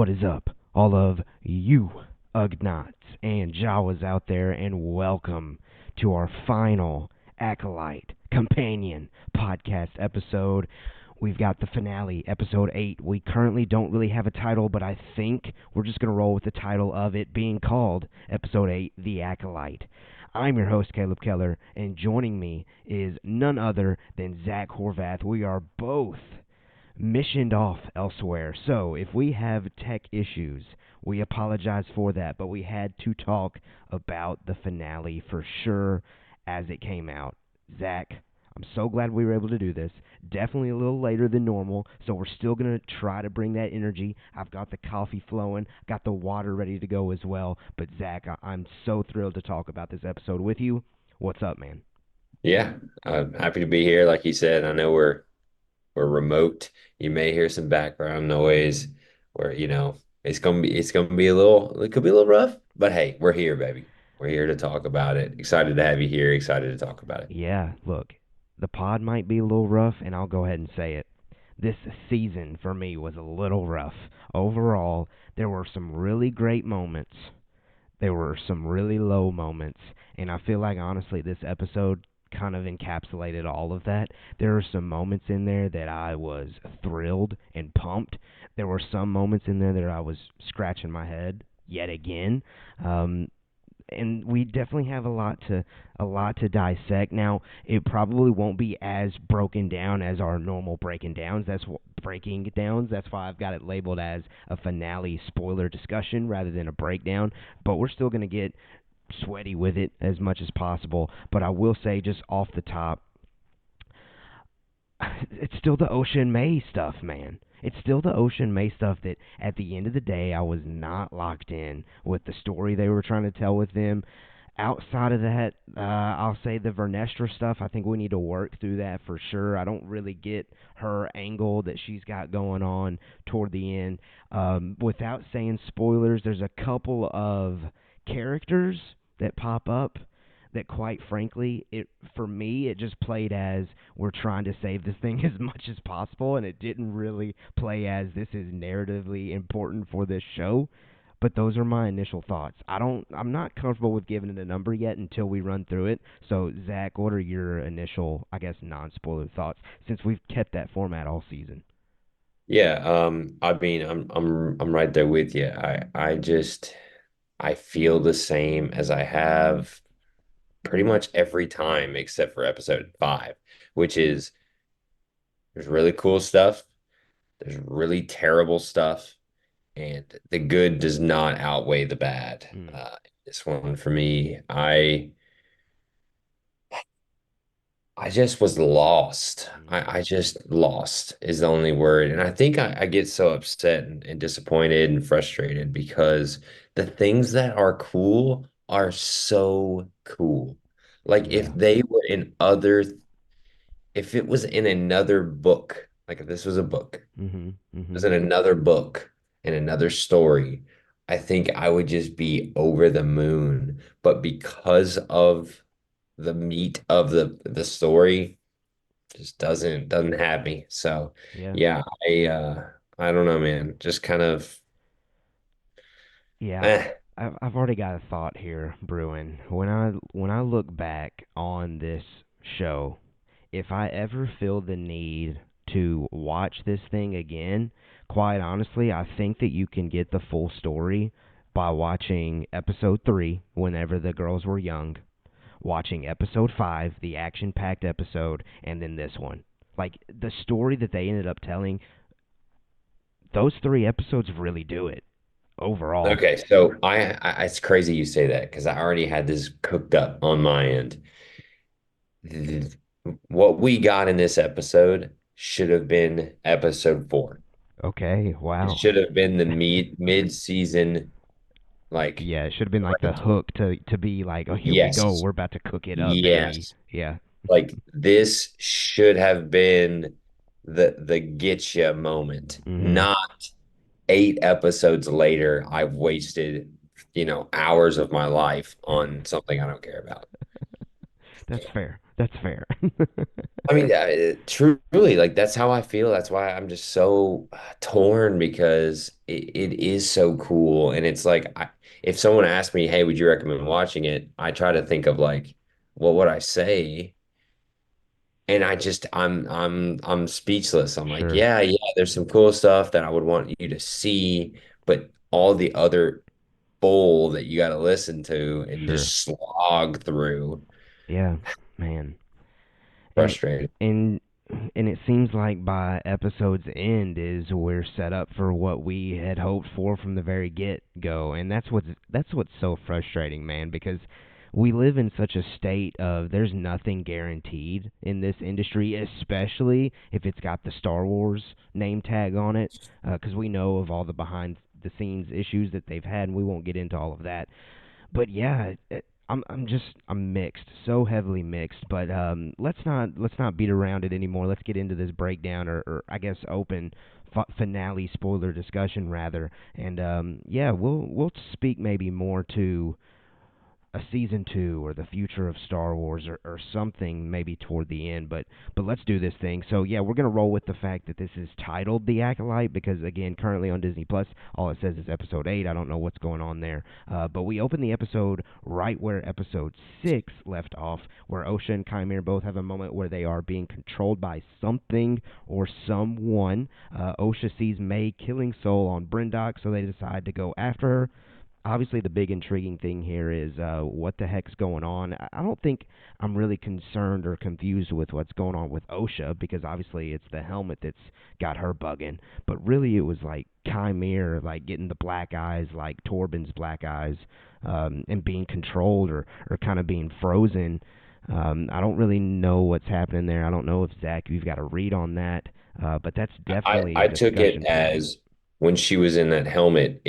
What is up, all of you Ugnaughts and Jawas out there, and welcome to our final Acolyte Companion podcast episode. We've got the finale, episode 8. We currently don't really have a title, but I think we're just going to roll with the title of it being called episode 8, The Acolyte. I'm your host, Caleb Keller, and joining me is none other than Zach Horvath. We are both missioned off elsewhere. So if we have tech issues, we apologize for that, but we had to talk about the finale for sure as it came out. Zach, I'm so glad we were able to do this. Definitely a little later than normal, so we're still going to try to bring that energy. I've got the coffee flowing, got the water ready to go as well. But Zach, I'm so thrilled to talk about this episode with you. What's up, man? Yeah, I'm happy to be here. Like you said, I know we're remote. You may hear some background noise where, it's gonna be it could be a little rough, but hey, we're here, baby. We're here to talk about it. Excited to have you here, excited to talk about it. Yeah, look, the pod might be a little rough, and I'll go ahead and say it. This season for me was a little rough. Overall, there were some really great moments. There were some really low moments, and I feel like honestly this episode kind of encapsulated all of that. There were some moments in there that I was thrilled and pumped. There were some moments in there that I was scratching my head yet again. Um, and we definitely have a lot to dissect. Now, it probably won't be as broken down as our normal breaking downs. Breaking downs. That's why I've got it labeled as a finale spoiler discussion rather than a breakdown. But we're still going to get sweaty with it as much as possible. But I will say, just off the top, it's still the Ocean May stuff, man. It's still the Ocean May stuff that at the end of the day I was not locked in with the story they were trying to tell with them. Outside of that, I'll say the Vernestra stuff. I think we need to work through that for sure. I don't really get her angle that she's got going on toward the end. Without saying spoilers, there's a couple of characters that pop up that quite frankly it for me it just played as we're trying to save this thing as much as possible, and it didn't really play as this is narratively important for this show. But those are my initial thoughts. I'm not comfortable with giving it a number yet until we run through it. So Zach, what are your initial, I guess, non-spoiler thoughts since we've kept that format all season? Yeah, I mean, I'm right there with you. I feel the same as I have pretty much every time except for episode 5, which is there's really cool stuff, there's really terrible stuff, and the good does not outweigh the bad. Mm, This one for me, I just was lost. mm, I just lost is the only word. And I think I get so upset and disappointed and frustrated because the things that are cool are so cool. Like yeah. if it was in another book, like if this was a book, Mhm. was Mhm. in another book, in another story, I think I would just be over the moon. But because of the meat of the story, just doesn't have me. So Yeah. yeah, I don't know, man. Just kind of Yeah, eh. I've already got a thought here brewing. When I look back on this show, if I ever feel the need to watch this thing again, quite honestly, I think that you can get the full story by watching episode 3 whenever the girls were young, watching episode 5, the action-packed episode, and then this one. Like the story that they ended up telling, those 3 episodes really do it overall. Okay, so it's crazy you say that because I already had this cooked up on my end. Th- What we got in this episode should have been episode 4. Okay, It wow. should have been the mid-season, like Yeah, it should have been like the hook to be like, oh, here we go, yes, we're about to cook it up, baby. yes. Yeah. Like this should have been the get you moment, Mhm. not 8 episodes later, I've wasted, hours of my life on something I don't care about. That's fair. That's fair. I mean, truly, like that's how I feel. That's why I'm just so torn because it is so cool. And it's like, if someone asked me, "Hey, would you recommend watching it?" I try to think of like, what would I say? And I'm speechless. I'm like, Sure, yeah, there's some cool stuff that I would want you to see, but all the other bull that you got to listen to and sure. just slog through, Yeah, man. And frustrated. and and it seems like by episode's end is we're set up for what we had hoped for from the very get go, and that's what's so frustrating, man, because we live in such a state of there's nothing guaranteed in this industry, especially if it's got the Star Wars name tag on it, because we know of all the behind the scenes issues that they've had, and we won't get into all of that. But yeah, I'm mixed, so heavily mixed. But let's not beat around it anymore. Let's get into this breakdown, or I guess open finale spoiler discussion rather. And yeah, we'll speak maybe more to a season two or the future of Star Wars or something maybe toward the end. But let's do this thing. So yeah, we're gonna roll with the fact that this is titled The Acolyte because again, currently on Disney Plus, all it says is episode 8. I don't know what's going on there. But we open the episode right where episode 6 left off, where Osha and Chimera both have a moment where they are being controlled by something or someone. Osha sees May killing Soul on Brindok, so they decide to go after her. Obviously the big intriguing thing here is what the heck's going on. I don't think I'm really concerned or confused with what's going on with Osha because obviously it's the helmet that's got her bugging. But really it was like Chimera like getting the black eyes like Torben's black eyes and being controlled or kind of being frozen. I don't really know what's happening there. I don't know if Zach, you've got a read on that. But that's definitely a I took it discussion point. as when she was in that helmet,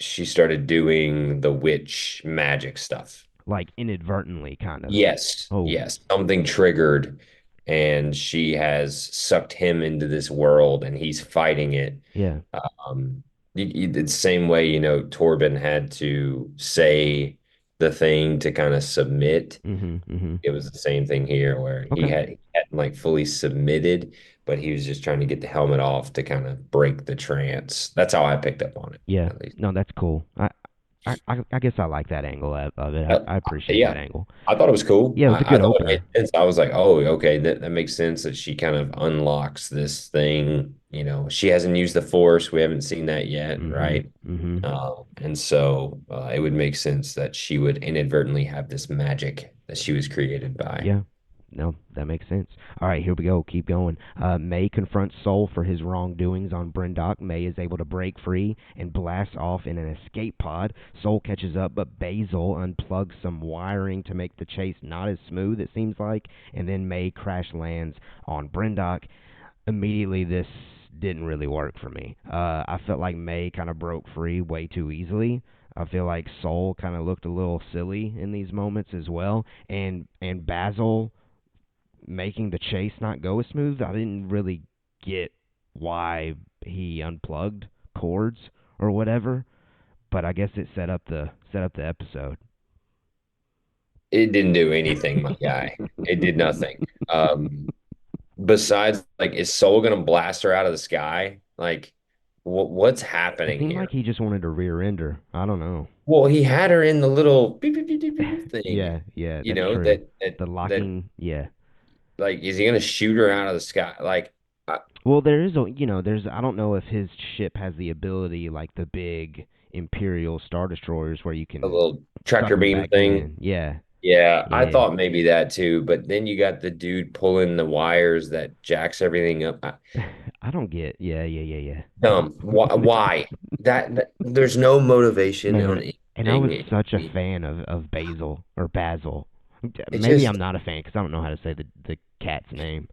she started doing the witch magic stuff. Like inadvertently kind of. Yes, Oh, yes, something triggered, and she has sucked him into this world, and he's fighting it. yeah. Um, the same way, Torben had to say the thing to kind of submit. Mhm. Mhm. It was the same thing here, where Okay. he hadn't like fully submitted, but he was just trying to get the helmet off to kind of break the trance. That's how I picked up on it, Yeah. at least. No, that's cool. I guess I like that angle of it. Uh, I appreciate that yeah, angle. I thought it was cool. Yeah, it was a I good thought it made opener. sense. I was like, oh, okay, that makes sense that she kind of unlocks this thing. She hasn't used the Force. We haven't seen that yet, Mhm. right? Mhm. And so it would make sense that she would inadvertently have this magic that she was created by. Yeah. No, that makes sense. All right, here we go. Keep going. May confronts Soul for his wrongdoings on Brindok. May is able to break free and blasts off in an escape pod. Soul catches up, but Basil unplugs some wiring to make the chase not as smooth, it seems like, and then May crash lands on Brindok. Immediately, this didn't really work for me. I felt like May kind of broke free way too easily. I feel like Soul kind of looked a little silly in these moments as well, and Basil making the chase not go as smooth. I didn't really get why he unplugged cords or whatever, but I guess it set up the episode. It didn't do anything, my guy. It did nothing. Besides, like, is Soul gonna blast her out of the sky? Like, what's It happening seemed like here? he just wanted to rear end her. I don't know. Well, he had her in the little beep, beep, beep, beep, beep beep thing, Yeah, yeah, that's true. that The locking, yeah. like, is he gonna shoot her out of the sky? Like, Well, there is there's I don't know if his ship has the ability like the big Imperial Star Destroyers where you a can little suck tractor them beam back thing. in. Yeah, Yeah, I yeah. thought maybe that too, but then you got the dude pulling the wires that jacks everything up. I don't get. Yeah, yeah, yeah, Dumb. Why? yeah. There's no motivation on Man, and I was anything. such a fan of Basil or Basil. It Maybe I'm just not a fan because I don't know how to say the cat's name.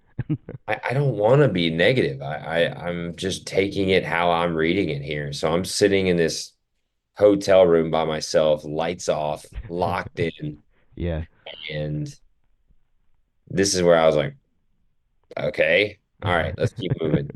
I don't want to be negative. I'm just taking it how I'm reading it here. So I'm sitting in this hotel room by myself, lights off, locked in, Yeah, and this is where I was like, okay, all right, let's keep moving.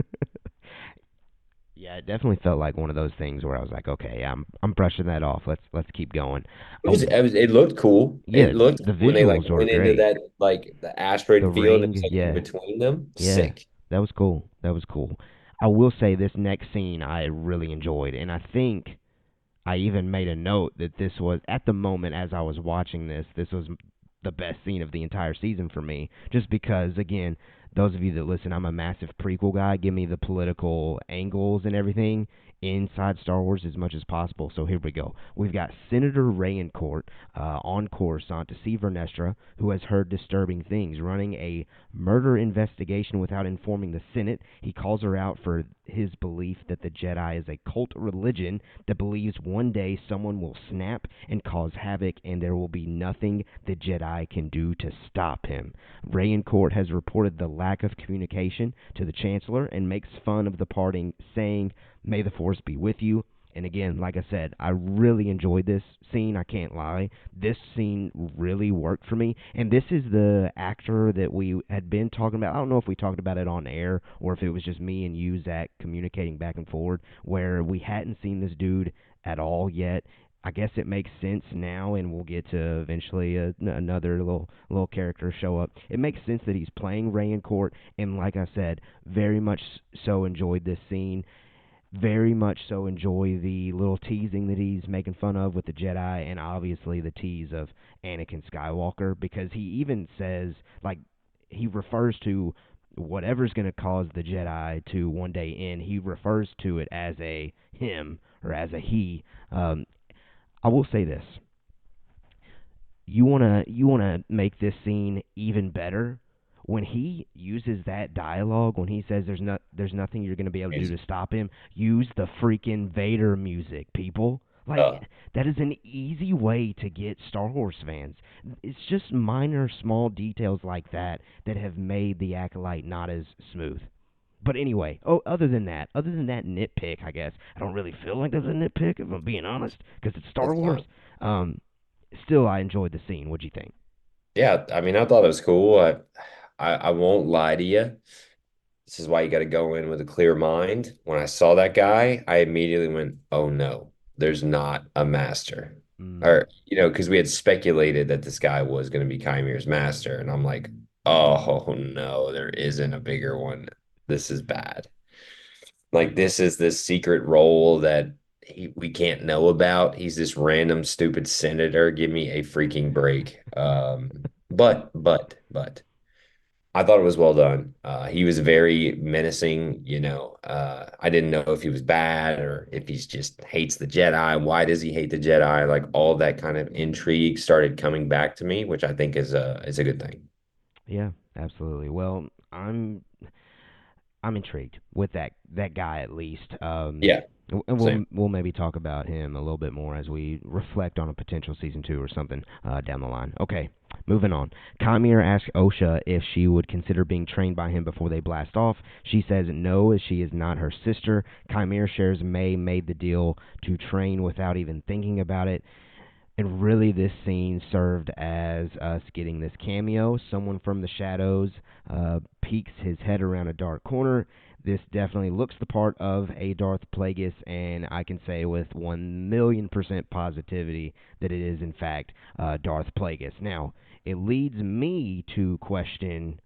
Yeah, it definitely felt like one of those things where I was like, okay, I'm brushing that off. Let's keep going. It looked cool. Yeah, It looked the when they like visuals were went into great. that like the The asteroid field and it ring, was like in yeah, between them. yeah, Sick. that was cool. That was cool. I will say this next scene I really enjoyed, and I think I even made a note that this was at the moment as I was watching this, this was the best scene of the entire season for me. Just because, again, those of you that listen, I'm a massive prequel guy. Give me the political angles and everything inside Star Wars as much as possible. So here we go. We've got Senator Rayencourt on Coruscant to see Vernestra, who has heard disturbing things, running a murder investigation without informing the Senate. He calls her out for his belief that the Jedi is a cult religion that believes one day someone will snap and cause havoc, and there will be nothing the Jedi can do to stop him. Rayencourt has reported the lack of communication to the Chancellor and makes fun of the parting, saying, "May the Force be with you." And again, like I said, I really enjoyed this scene. I can't lie. This scene really worked for me. And this is the actor that we had been talking about. I don't know if we talked about it on air or if it was just me and you, Zach, communicating back and forward, where we hadn't seen this dude at all yet. I guess it makes sense now, and we'll get to eventually another little character show up. It makes sense that he's playing Rayencourt, and like I said, very much so enjoyed this scene, very much so enjoy the little teasing that he's making fun of with the Jedi, and obviously the tease of Anakin Skywalker, because he even says, like, he refers to whatever's going to cause the Jedi to one day end, he refers to it as a him or as a he. I will say this: you wanna make this scene even better when he uses that dialogue, when he says there's nothing you're gonna be able to do to stop him. Use the freaking Vader music, people. Like, Uh, that is an easy way to get Star Wars fans. It's just minor small details like that that have made the Acolyte not as smooth. But anyway, other than that nitpick, I guess I don't really feel like there's a nitpick if I'm being honest, because it's Star that's Wars. fine. Um, Still, I enjoyed the scene. What'd you think? Yeah, I mean, I thought it was cool. I won't lie to you. This is why you got to go in with a clear mind. When I saw that guy, I immediately went, "Oh no, there's not a master." Mm, Or, because we had speculated that this guy was going to be Kymir's master, and I'm like, "Oh no, there isn't a bigger one. This is bad." Like this is this secret role that we can't know about. He's this random stupid senator. Give me a freaking break. But I thought it was well done. He was very menacing. I didn't know if he was bad or if he's just hates the Jedi. Why does he hate the Jedi? Like all that kind of intrigue started coming back to me, which I think is a good thing. yeah, absolutely. Well, I'm intrigued with that guy at least. Yeah, And same. we'll maybe talk about him a little bit more as we reflect on a potential season two or something down the line. Okay, moving on. Kamir asks Osha if she would consider being trained by him before they blast off. She says no, as she is not her sister. Kamir shares May made the deal to train without even thinking about it. And really, this scene served as us getting this cameo. Someone from the shadows peeks his head around a dark corner. This definitely looks the part of a Darth Plagueis, and I can say with 1,000,000% positivity that it is, in fact, Darth Plagueis. Now, it leads me to question,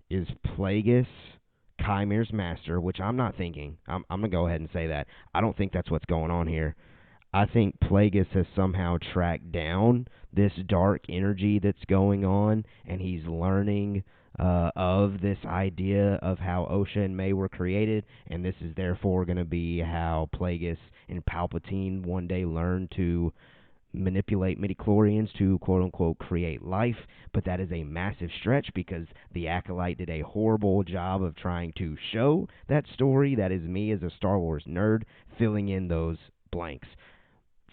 is Plagueis Kymir's master, which I'm not thinking. I'm going to go ahead and say that. I don't think that's what's going on here. I think Plagueis has somehow tracked down this dark energy that's going on, and he's learning of this idea of how Osha and May were created, and this is therefore going to be how Plagueis and Palpatine one day learn to manipulate midichlorians to quote unquote create life, but that is a massive stretch because the Acolyte did a horrible job of trying to show that story. That is me as a Star Wars nerd filling in those blanks.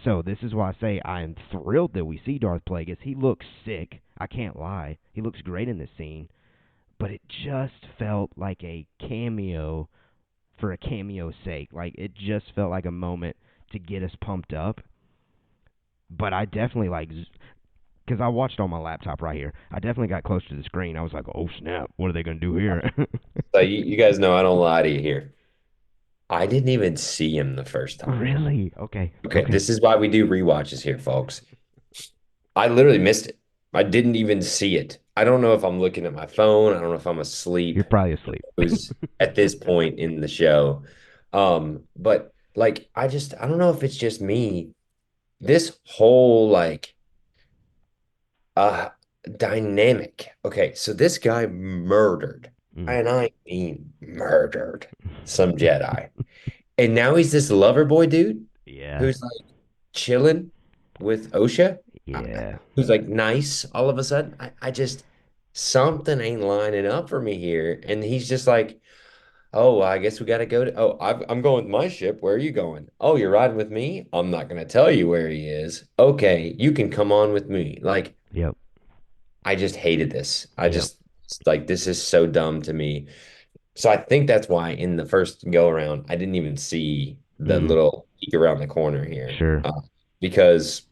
So this is why I say I am thrilled that we see Darth Plagueis. He looks sick. I can't lie. He looks great in this scene. But it just felt like a cameo for a cameo's sake. Like, it just felt like a moment to get us pumped up. But I definitely, like, because I watched on my laptop right here. I definitely got close to the screen. I was like, oh snap, what are they going to do here? So you guys know I don't lie to you here. I didn't even see him the first time. Really? Okay. Okay, Okay. this is why we do rewatches here, folks. I literally missed it. I didn't even see it. I don't know if I'm looking at my phone. I don't know if I'm asleep. You're probably asleep. It was at this point in the show. But like I don't know if it's just me. This whole like uh dynamic. Okay, so this guy murdered, Mm. and I mean murdered some Jedi. And now he's this lover boy dude Yeah. who's like chilling with OSHA, Yeah. who's like nice all of a sudden. I just something ain't lining up for me here. And he's just like, oh, I guess we got to go to. Oh, I'm going with my ship. Where are you going? Oh, you're riding with me? I'm not going to tell you where he is. Okay, you can come on with me. Like, Yep. I just hated this. I Yep. just like this is so dumb to me. So I think that's why in the first go around, I didn't even see the Mm. little peek around the corner here, Sure. because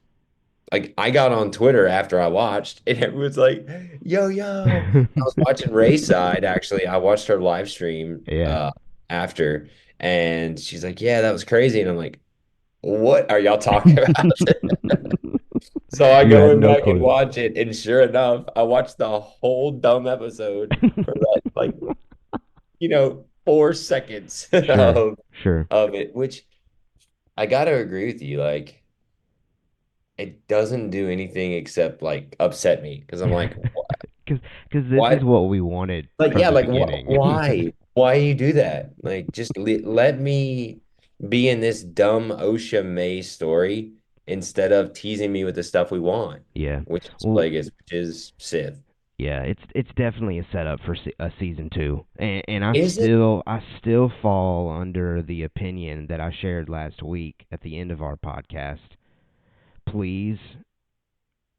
like I got on Twitter after I watched, and everyone's like, "Yo, yo!" I was watching Rayside. Actually, I watched her live stream Yeah. after, and she's like, "Yeah, that was crazy," and I'm like, "What are y'all talking about?" So I You go had in no back and clue. watch it, and sure enough, I watched the whole dumb episode for that, like 4 seconds Sure. Sure. of it, which I gotta agree with you. Like, it doesn't do anything except like upset me because I'm like, Because this is what? what we wanted Like, from yeah, the like beginning. why? Why you do that? Like, just let me be in this dumb OSHA May story instead of teasing me with the stuff we want, Yeah. which is Well, Plagueis, which is Sith. yeah, it's definitely a setup for a season two, and Is it? I still fall under the opinion that I shared last week at the end of our podcast. Please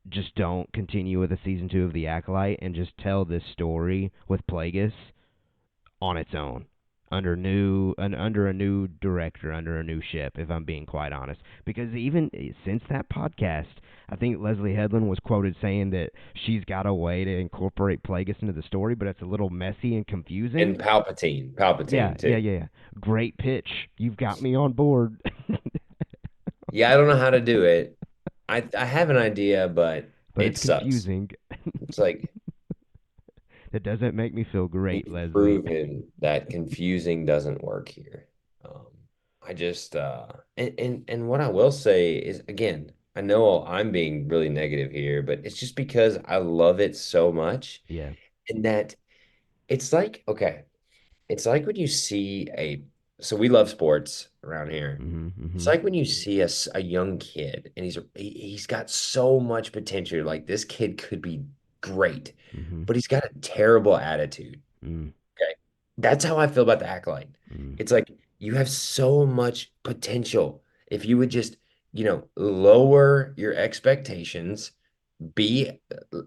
just don't continue with the season two of the Acolyte and just tell this story with Plagueis on its own under a new director, under a new ship, if I'm being quite honest. Because even since that podcast, I think Leslie Headland was quoted saying that she's got a way to incorporate Plagueis into the story, but it's a little messy and confusing. And Palpatine Yeah, too. yeah. Great pitch. You've got me on board. Yeah, I don't know how to do it. I have an idea, but But it it's sucks. confusing. It's like That doesn't make me feel great, we've Leslie. proven that confusing doesn't work here. Um, I just and what I will say is again, I know I'm being really negative here, but it's just because I love it so much, Yeah. and that it's like okay. It's like when you see so we love sports around here. Mhm. It's Mhm. like when you see a young kid and he's got so much potential. Like this kid could be great, Mhm. but he's got a terrible attitude. Mm. Okay. That's how I feel about the Acolyte. Mm. It's like you have so much potential. If you would just, lower your expectations, be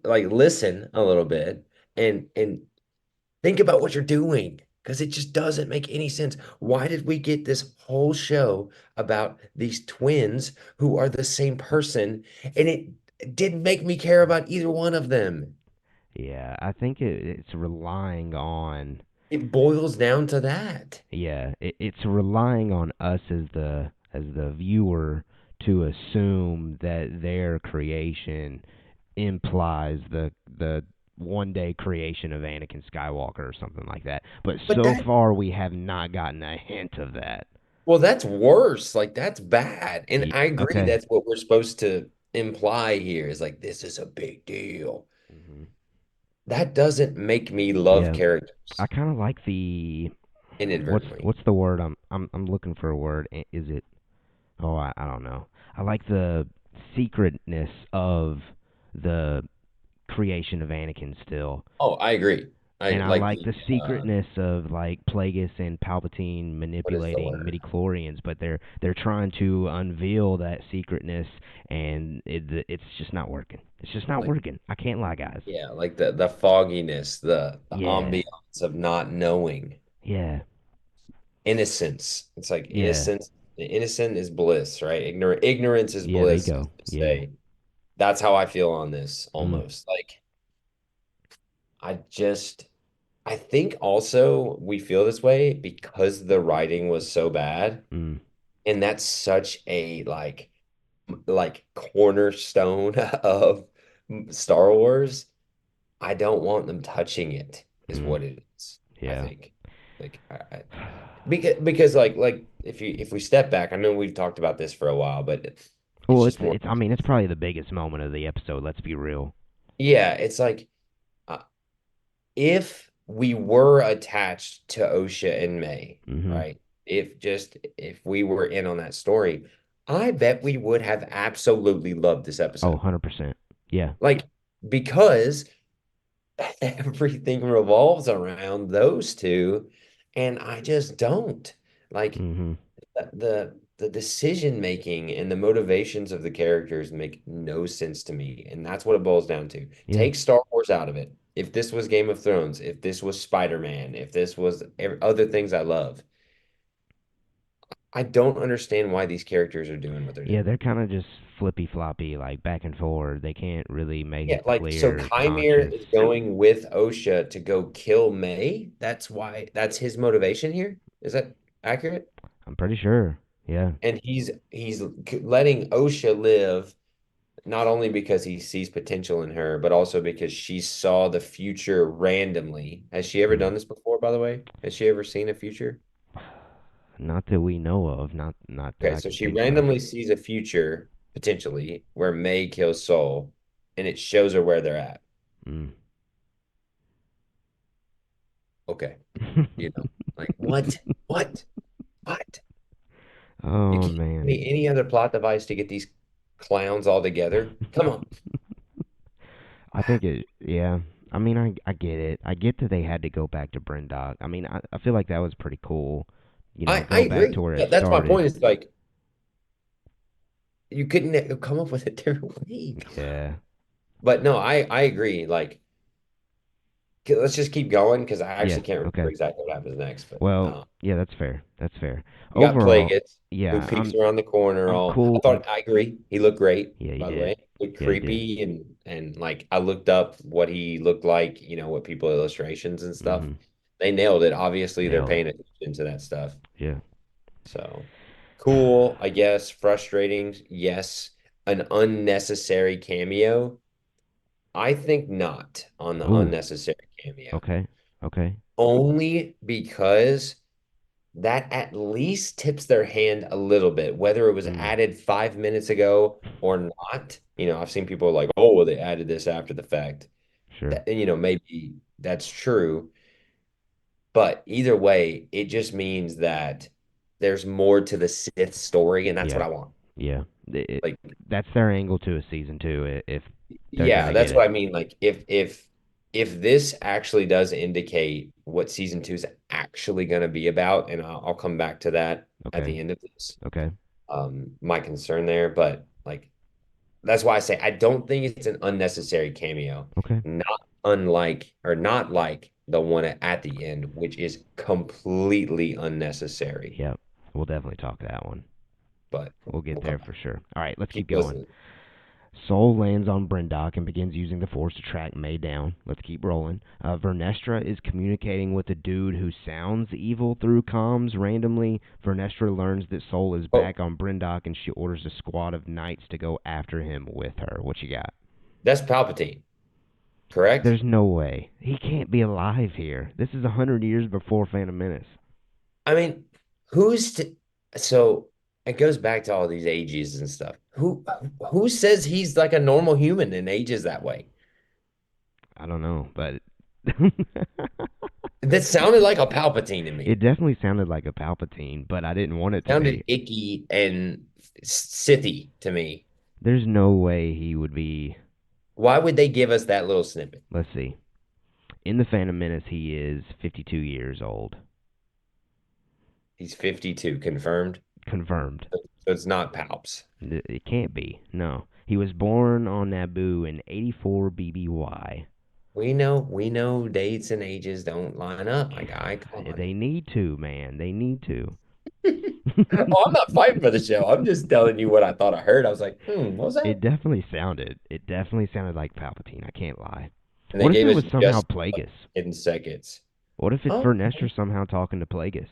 like listen a little bit and think about what you're doing because it just doesn't make any sense. Why did we get this whole show about these twins who are the same person and it didn't make me care about either one of them? Yeah, I think it's relying on It boils down to that. yeah, it's relying on us as the viewer to assume that their creation implies the one day creation of Anakin Skywalker or something like that. But But so that, far we have not gotten a hint of that. well, that's worse. Like, that's bad. And I agree Okay. that's what we're supposed to imply here is like, this is a big deal. Hmm. That doesn't make me love Yeah, I characters kind of like the inadvertently. what's the word I'm looking for a word. Is it Oh, I don't know. I like the secretness of the creation of Anakin still. Oh, I agree. I And I like like the, the secretness of like Plagueis and Palpatine what is the manipulating word? midichlorians, but they're trying to unveil that secretness, and it's just not working. It's just not Like, working. I can't lie, guys. yeah, like the fogginess, the Yeah, ambiance of not knowing. yeah, Innocence. It's like yeah, innocence. Innocent is bliss, right? Ignorance is yeah. There you bliss, as go. they Yeah. say. That's how I feel on this Mm. almost. Like I just I think also we feel this way because the writing was so bad, Mm, and that's such a like cornerstone of Star Wars. I don't want them touching it, is mm, what it is. I yeah. think, like, because like if we step back, I know we've talked about this for a while, but it's Well, just more. I mean, it's probably the biggest moment of the episode. Let's be real. Yeah, it's like uh, if we were attached to Osha and May, Mm-hmm. right? If we were in on that story, I bet we would have absolutely loved this Oh, episode. 100%. Yeah. Like, because everything revolves around those two, and I just don't. Like Mm-hmm. the decision making and the motivations of the characters make no sense to me, and that's what it boils down to. Yeah. Take Star Wars out of it. If this was Game of Thrones, if this was Spider-Man, if this was other things I love, I don't understand why these characters are doing what they're Yeah, doing. they're kind of just flippy floppy, like back and forward. They can't really make Yeah, a like so clear Kymir conscious. is going with Osha to go kill May. That's his motivation here. Is that accurate? I'm pretty sure. Yeah. And he's letting Osha live not only because he sees potential in her, but also because she saw the future randomly. Has she ever Mm. done this before, by the way? Has she ever seen a future? Not that we know of. Not that Okay, I so can she think of. randomly sees a future potentially where May kills Soul, and it shows her where they're at. Mm. Okay, like what? What? What? You Oh can't give man. me any other plot device to get these clowns all together? Come on. I think it. Yeah. I mean, I get it. I get that they had to go back to Brindog. I mean, I feel like that was pretty cool. I Go back to agree. where it That's my started. point. Is like you couldn't come up with a different way. Come on. Yeah. But no, I agree. Like, let's just keep going because I Yeah. actually can't remember Okay. exactly what happens next. But Well, yeah, that's fair. That's fair. you got Overall, Plagueis who yeah, peeks around the corner. I'm All I cool. thought I agree. He looked great, Yeah, he by the did. way. Looked Yeah, he did. creepy and like I looked up what he looked like. What people illustrations and stuff. Mhm. They nailed it. Obviously, they're Nailed it. paying attention to that stuff. Yeah. So cool, I guess. Frustrating, yes. An unnecessary cameo. I think not on the Ooh. unnecessary cameo. Okay. Okay. Only because that at least tips their hand a little bit, whether it was Mm. added 5 minutes ago or not. I've seen people like, oh, well, they added this after the fact. Sure. That, maybe that's true. But either way, it just means that there's more to the Sith story, and that's what Yeah. I want. Yeah. Like, That's their angle to a season two. If they're yeah, gonna get that's what it. I mean. Like, if this actually does indicate what season two is actually going to be about, and I'll come back to that at Okay. the end of this, Okay. my concern there, but like that's why I say I don't think it's an unnecessary cameo, Okay. not unlike or not like the one at the end, which is completely unnecessary. Yep. We'll definitely talk that one. But We'll get we'll come there back. for sure. All right, let's keep Keep going. listening. Soul lands on Brindok and begins using the Force to track May down. Let's keep rolling. Vernestra is communicating with a dude who sounds evil through comms randomly. Vernestra learns that Soul is Oh, back on Brindok and she orders a squad of knights to go after him with her. What you got? that's Palpatine, correct? There's no way. He can't be alive here. This is 100 years before Phantom Menace. I mean, who's to, so it goes back to all these ages and stuff. Who says he's like a normal human and ages that way? I don't know, but That sounded like a Palpatine to it me. definitely sounded like a Palpatine, but I didn't want it to Sounded be. icky and Sithy to me. There's no way he would be. Why would they give us that little snippet? Let's see. In the Phantom Menace, he is 52 years old. He's 52, confirmed. Confirmed. So it's not Palps. It can't be. No. He was born on Naboo in 84 BBY. We know dates and ages don't line up, my guy. Come on. They need to, man. They need to. Oh, I'm not fighting for the show. I'm just telling you what I thought I heard. I was like, what was that? It definitely sounded like Palpatine. I can't lie. And they What if gave it us was somehow just Plagueis? 10 seconds. What if it's Oh, Vernestra somehow talking to Plagueis?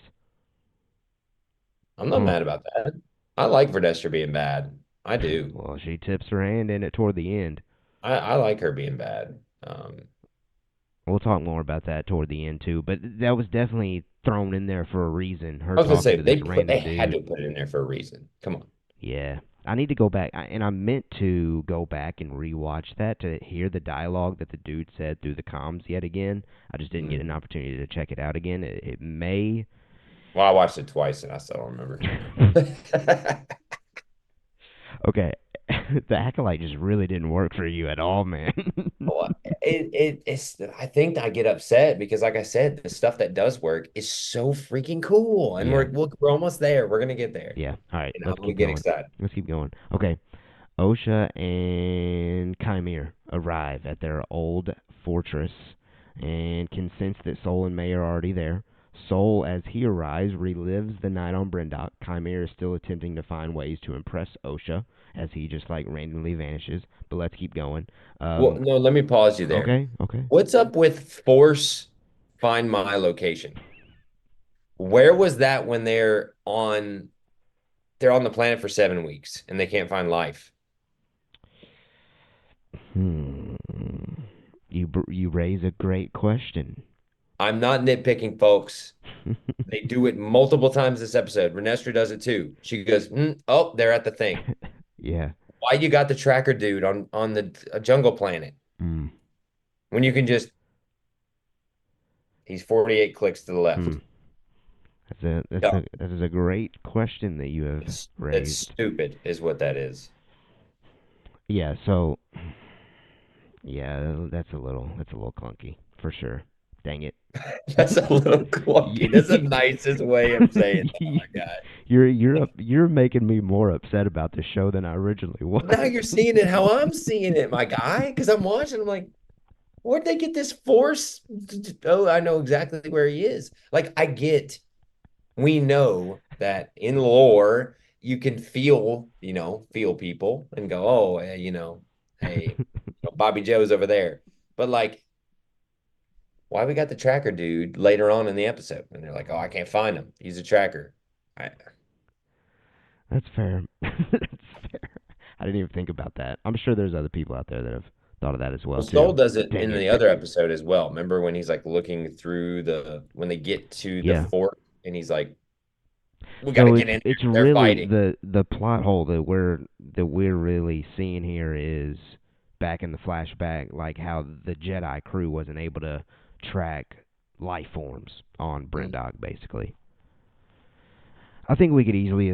I'm not Huh. mad about that. I like Verdester being bad. I do. Well, she tips her hand in it toward the end. I like her being bad. We'll talk more about that toward the end too, but that was definitely thrown in there for a reason. Her I was gonna talking say to this they random had dude. to put it in there for a reason. Come on. Yeah, I need to go back, and I meant to go back and rewatch that to hear the dialogue that the dude said through the comms yet again. I just didn't get an Mm. opportunity to check it out again. It may. Well, I watched it twice and I still don't remember. Okay, the acolyte just really didn't work for you at all, man. Well, it's I think I get upset because like I said, the stuff that does work is so freaking cool. And Yeah, we're almost there. We're gonna get there. yeah. All right, And I'm let's gonna keep get going. excited. Let's keep going. Okay, Osha and Chimere arrive at their old fortress and can sense that Sol and May are already there. Sol, as he arrives, relives the night on Brendok. Chimere is still attempting to find ways to impress Osha as he just like randomly vanishes. But let's keep going. Well, Um, no, let me pause you there. okay, okay. What's up with force find my location? Where was that when they're on the planet for 7 weeks and they can't find life? Hmm. You raise a great question. I'm not nitpicking, folks. They do it multiple times this episode. Renestra does it too. She goes, "Oh, they're at the thing. Yeah. Why you got the tracker dude on the jungle planet Hmm. when you can just he's 48 clicks to the Hmm. left." Dumb. That is a great question that you have That's raised. stupid, is what that is. Yeah, so yeah, that's a little clunky for sure. Dang it. That's a little clunky. That's the nicest way of saying that, my guy. You're making me more upset about this show than I originally was. Now you're seeing it how I'm seeing it, my guy. Because I'm watching. I'm like, where'd they get this force? Oh, I know exactly where he is. Like, I get. We know that in lore you can feel people and go, oh, hey, Bobby Joe's over there. But like, why we got the tracker dude later on in the episode? And they're like, oh, I can't find him. He's a tracker. I, That's fair. That's fair. I didn't even think about that. I'm sure there's other people out there that have thought of that as well well, Soul too. does it Dang in it. the other episode as well. Remember when he's like looking through when they get to the Yeah. fort and he's like, we got to So get in it's there. They're really fighting. the plot hole that we're really seeing here is back in the flashback, like how the Jedi crew wasn't able to track life forms on Mm. Brendog, basically. I think we could easily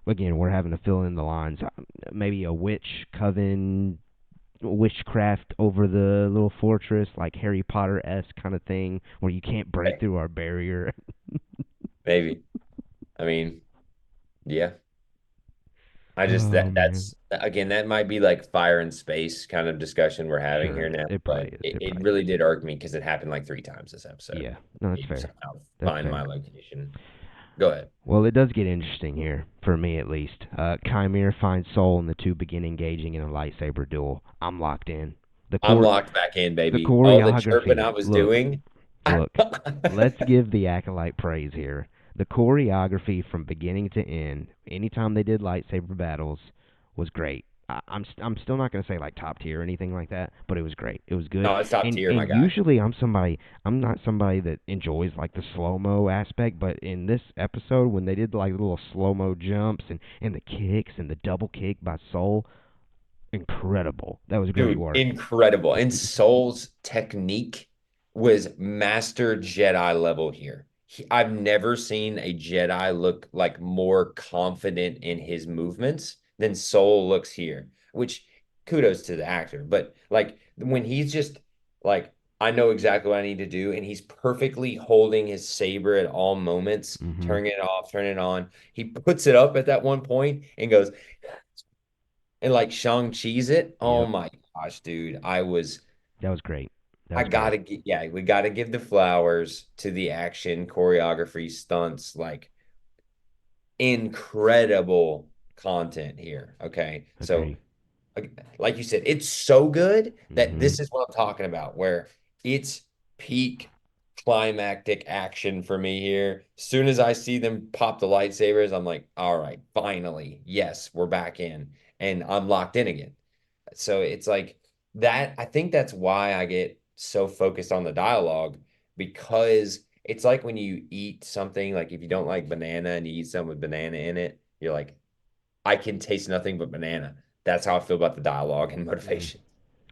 again, we're having to fill in the lines. Maybe a witch coven, witchcraft over the little fortress, like Harry Potter esque kind of thing, where you can't break through our barrier. Maybe. I mean, yeah. I just Oh man. that's again that might be like fire and space kind of discussion we're having Sure, here now, it probably but is. it, It it probably really is. did irk me because it happened like 3 times this episode. Yeah, no, that's You fair. somehow That's find my fair. location. Go ahead. Well, it does get interesting here, for me at least. Chimere finds Soul and the two begin engaging in a lightsaber duel. I'm locked in. The I'm core, locked back in, the baby. All the chirping choreography. I was Look, doing. look. Let's give the acolyte praise here. The choreography from beginning to end, anytime they did lightsaber battles, was great. I'm still not gonna say like top tier or anything like that, but it was great. It was good. No, it's top tier, my And guy. usually I'm not somebody that enjoys like the slow mo aspect, but in this episode when they did like little slow mo jumps and the kicks and the double kick by Soul, incredible. That was great Dude, work. incredible. And Soul's technique was master Jedi level here. I've never seen a Jedi look like more confident in his movements than Soul looks here, which kudos to the actor. But like when he's just like, I know exactly what I need to do, and he's perfectly holding his saber at all moments, Mhm. turning it off, turning it on. He puts it up at that one point and goes, and like Shang-Chi's it. Oh Yep. my gosh, dude. That was great. That I was great. gotta get, yeah, we gotta give the flowers to the action, choreography, stunts, like incredible content here. Okay. So, Agree. like you said, it's so good that Mhm. this is what I'm talking about, where it's peak. climactic action for me here. As soon as I see them pop the lightsabers, I'm like, all right, finally, yes, we're back in, and I'm locked in again. So it's like that. I think that's why I get so focused on the dialogue because it's like when you eat something, like if you don't like banana and you eat something with banana in it, you're like, I can taste nothing but banana. That's how I feel about the dialogue and Mm, motivation.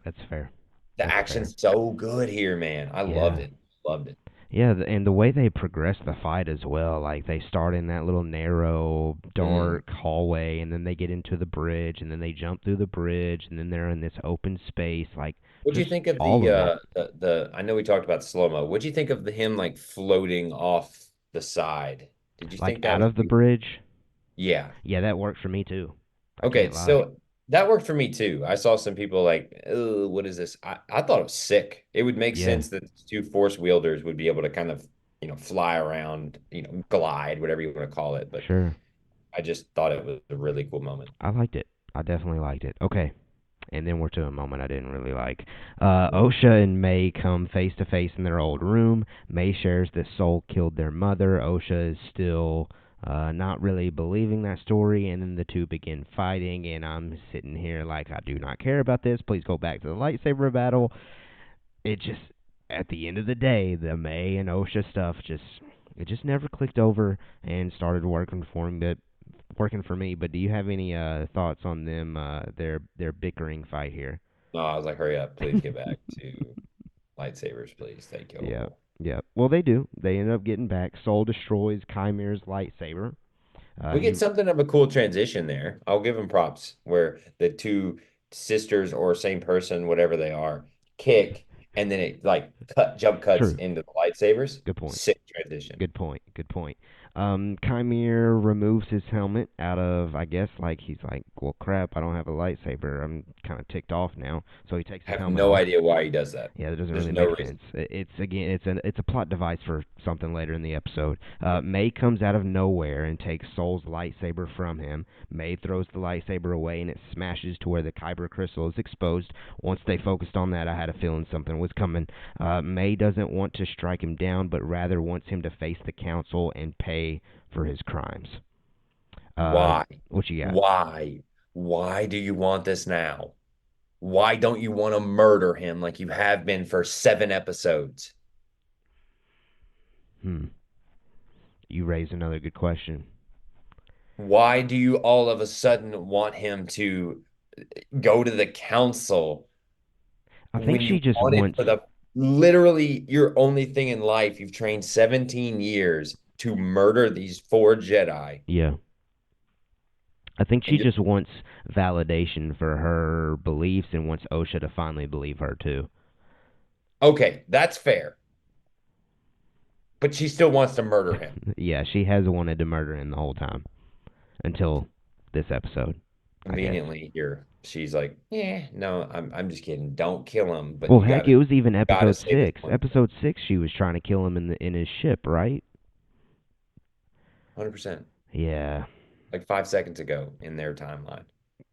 that's fair. The That's fair. action's so good here, man. I loved Yeah. it. Loved it. Yeah, and the way they progress the fight as well, like they start in that little narrow, Mm. dark hallway, and then they get into the bridge, and then they jump through the bridge, and then they're in this open space, like What'd you just think of all the of it. I know we talked about slow-mo. What'd you think of the him like floating off the side? Did you Like think that out was of the bridge, yeah. yeah, that worked for me too. I Okay, can't lie. so that worked for me too. I saw some people like, oh, what is this? I thought it was sick. It would make Yeah, sense that two force wielders would be able to kind of, fly around, glide, whatever you want to call it. But sure. I just thought it was a really cool moment. I liked it. I definitely liked it. Okay, and then we're to a moment I didn't really like. Mm. Osha and May come face to face in their old room. May shares that Soul killed their mother. Osha is still not really believing that story, and then the two begin fighting. And I'm sitting here like, I do not care about this. Please go back to the lightsaber battle. It just, at the end of the day, the May and Osha stuff just never clicked over and started working for me. But working for me. But do you have any thoughts on them their bickering fight here? No, I was like, hurry up, please get back to lightsabers, please. Thank Yeah, you. yeah. Well, they do. They end up getting back. Soul destroys Chimere's lightsaber. We He get something of a cool transition there. I'll give them props where the two sisters or same person, whatever they are, kick and then it like jump cuts true. into the lightsabers. Good point. Sick transition. Good point. Good point. Chimere removes his helmet out of, I guess, like he's like, well, crap, I don't have a lightsaber. I'm kind of ticked off now. So he takes I his have helmet no off. idea why he does that. Yeah, that doesn't There's really no make reason. sense. It's again, it's a plot device for something later in the episode. May comes out of nowhere and takes Soul's lightsaber from him. May throws the lightsaber away and it smashes to where the kyber crystal is exposed. Once they focused on that, I had a feeling something was coming. May doesn't want to strike him down, but rather wants him to face the council and pay for his crimes. Why? What you got? Why? Why do you want this now? Why don't you want to murder him like you have been for 7 episodes? Hmm. You raised another good question. Why do you all of a sudden want him to go to the council I think when she you just wanted wants. for the literally your only thing in life? You've trained 17 years to murder these four Jedi. Yeah. I think she And you're just wants validation for her beliefs and wants Osha to finally believe her too. okay, that's fair. But she still wants to murder him. Yeah, she has wanted to murder him the whole time until this episode, I guess. Conveniently here, she's like, yeah, no, I'm just kidding. Don't kill him, but Well, you heck, it was even gotta episode save this 6. one. Episode 6 she was trying to kill him in his ship, right? 100%. Yeah, Like 5 seconds ago in their timeline.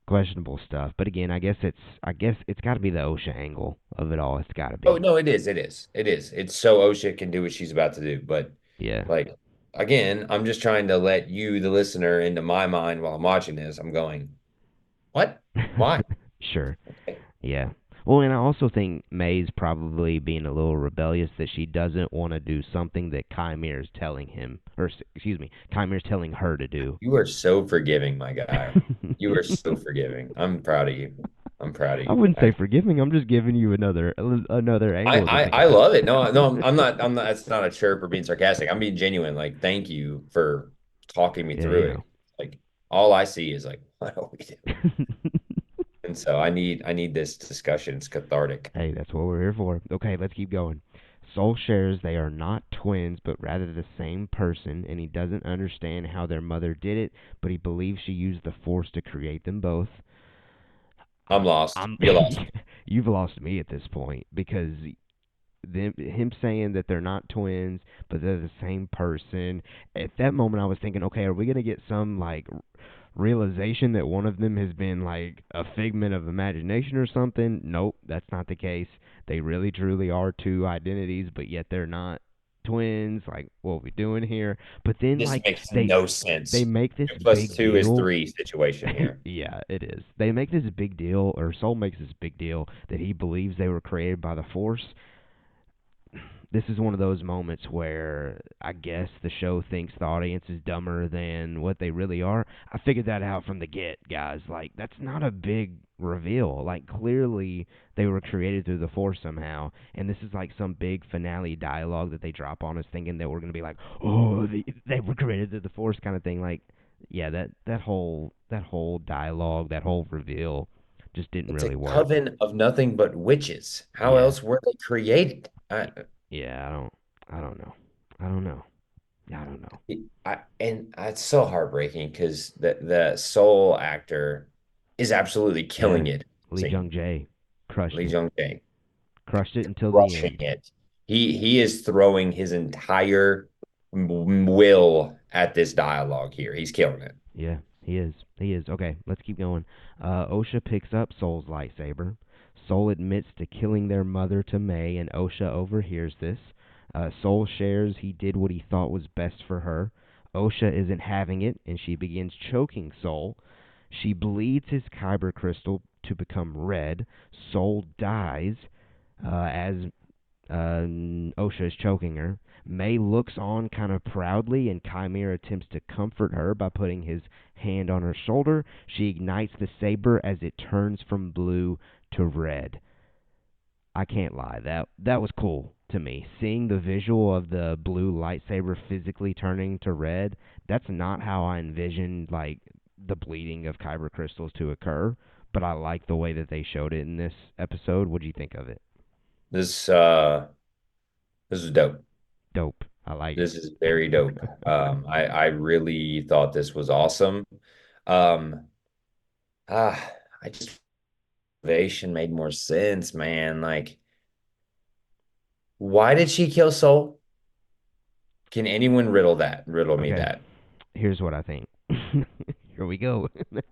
questionable stuff. But again, I guess it's got to be the Osha angle of it all. It's got to Oh, be. no, it is. It is. It is. It's so OSHA can do what she's about to do. But Yeah. like again, I'm just trying to let you, the listener, into my mind while I'm watching this. I'm going, what? Why? Sure. Okay. Yeah. Well, and I also think May's probably being a little rebellious that she doesn't want to do something that Chimere's telling him, or excuse me, Chimere's telling her to do. You are so forgiving, my guy. You are so forgiving. I'm proud of you. I'm proud of I you. wouldn't say forgiving. I'm just giving you another I, angle to I, think I about. love it. No, no, I'm not. That's not a chirp or being sarcastic. I'm being genuine. Like, thank you for talking me Yeah, through yeah. it. Like, all I see is like, what are we doing? And so I need this discussion. It's cathartic. Hey, that's what we're here for. Okay, let's keep going. Soul shares they are not twins, but rather the same person, and he doesn't understand how their mother did it, but he believes she used the Force to create them both. I'm I'm, lost. I'm, You lost. you've lost me at this point because him saying that they're not twins, but they're the same person. At that moment, I was thinking, okay, are we gonna get some like realization that one of them has been like a figment of imagination or something? Nope, that's not the case. They really truly are two identities, but yet they're not. twins, like what are we doing here? But then This like makes they no they sense. make this 2 + 2 is big deal. 3 situation here. Yeah, it is. They make this big deal, or Soul makes this big deal that he believes they were created by the Force. This is one of those moments where I guess the show thinks the audience is dumber than what they really are. I figured that out from the get, guys. Like, that's not a big reveal. Like, clearly they were created through the Force somehow, and this is like some big finale dialogue that they drop on us, thinking that we're gonna be like, oh, they were created through the Force kind of thing. Like, yeah, that whole dialogue, that whole reveal, just didn't It's a really work. coven of nothing but witches. How Yeah, else were they created? yeah, I don't know. I don't know. I don't know. And it's so heartbreaking because the soul actor is absolutely Yeah, killing it. Lee See, Jung Jae crushed Lee it. Jung Jae Crushed it until the crushing end. it. He is throwing his entire will at this dialogue here. He's killing it. Yeah, he is. He is. Okay, let's keep going. Osha picks up Soul's lightsaber. Soul admits to killing their mother to May, and Osha overhears this. Soul shares he did what he thought was best for her. Osha isn't having it, and she begins choking Soul. She bleeds his kyber crystal to become red. Soul dies as Osha is choking her. May looks on kind of proudly, and Chimera attempts to comfort her by putting his hand on her shoulder. She ignites the saber as it turns from blue to red. I can't lie, that was cool to me. Seeing the visual of the blue lightsaber physically turning to red, that's not how I envisioned like the bleeding of kyber crystals to occur. But I like the way that they showed it in this episode. What do you think of it? This uh this is dope. Dope. I like it. This is very dope. I really thought this was awesome. Um, I just motivation made more sense, man. Like, why did she kill Soul? Can anyone riddle me Okay, that? here's what I think. Here we go. Like,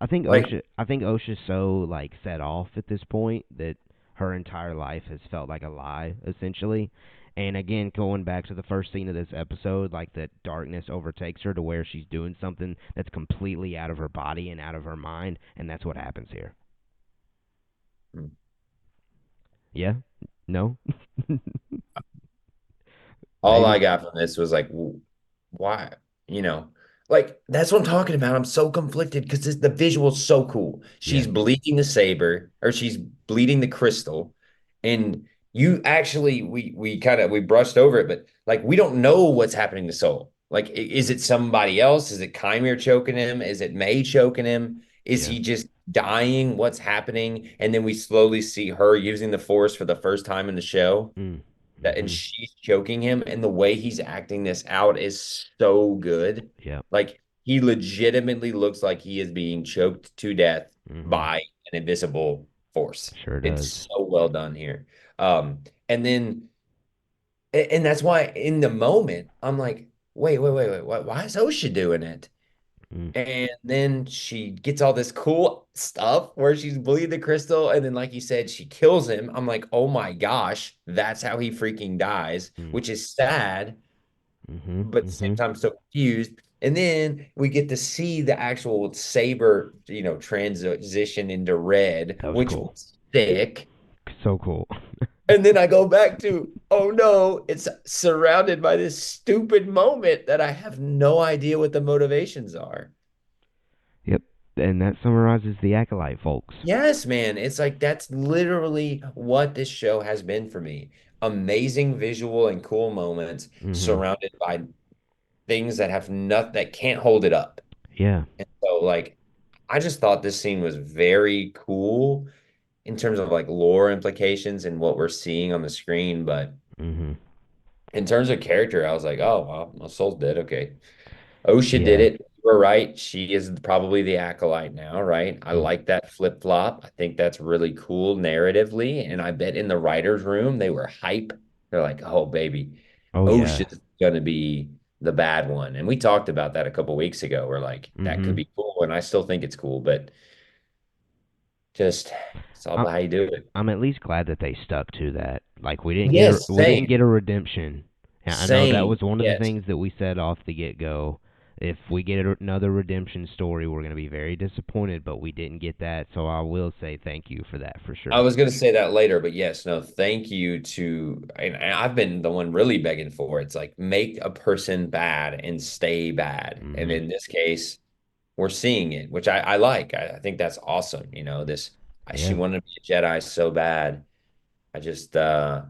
I think Osha's so like set off at this point that her entire life has felt like a lie essentially. And again, going back to the first scene of this episode, like that darkness overtakes her to where she's doing something that's completely out of her body and out of her mind, and that's what happens here. Yeah? No? all I Maybe? got from this was like, why? You know, like that's what I'm talking about. I'm so conflicted because the visual's so cool. Yeah. She's bleeding the saber, or she's bleeding the crystal, and you actually we brushed over it, but like we don't know what's happening to Soul. Like, is it somebody else? Is it Chimera choking him? Is it May choking him? Is Yeah. he just dying? What's happening? And then we slowly see her using the Force for the first time in the show Mm. that and Mhm. she's choking him and the way he's acting this out is so good. Yep. Like he legitimately looks like he is being choked to death Mhm. by an invisible force. Sure does. It's so well done here. And then and that's why in the moment I'm like, wait, why is Osha doing it? Mm. And then she gets all this cool stuff where she's bleeding the crystal. And then, like you said, she kills him. I'm like, oh my gosh, that's how he freaking dies, Mm. which is sad, Mhm. but at the same Mhm. time, so confused. And then we get to see the actual saber, transition into red, That was which cool. was sick. So cool. And then I go back to, oh no, it's surrounded by this stupid moment that I have no idea what the motivations are. Yep. And that summarizes the Acolyte, folks. Yes, man. It's like that's literally what this show has been for me. Amazing visual and cool moments Mhm. surrounded by things that have not that can't hold it up. Yeah. And so like I just thought this scene was very cool in terms of like lore implications and what we're seeing on the screen, but Mhm. in terms of character, I was like, oh, well, my soul's dead. Okay. OSHA did Yeah. it. You were right. She is probably the acolyte now, right? I Mm. like that flip flop. I think that's really cool narratively. And I bet in the writer's room, they were hype. They're like, oh, baby, Oh yeah. OSHA's going to be the bad one. And we talked about that a couple weeks ago. We're like, that could Mhm. be cool. And I still think it's cool, but just it's all I'm about how you do it. I'm at least glad that they stuck to that. Like we didn't get Yes, we didn't same. get a redemption, I know that Same. was one of the Yes. things that we said off the get go. If we get another redemption story, we're going to be very disappointed, but we didn't get that. So I will say thank you for that for I sure. was going to say that later, but yes, no, thank you to, and I've been the one really begging for it. It's like make a person bad and stay bad. And Hmm. in this case, we're seeing it, which I like. I think that's awesome. She Yeah. wanted to be a Jedi so bad. I just, I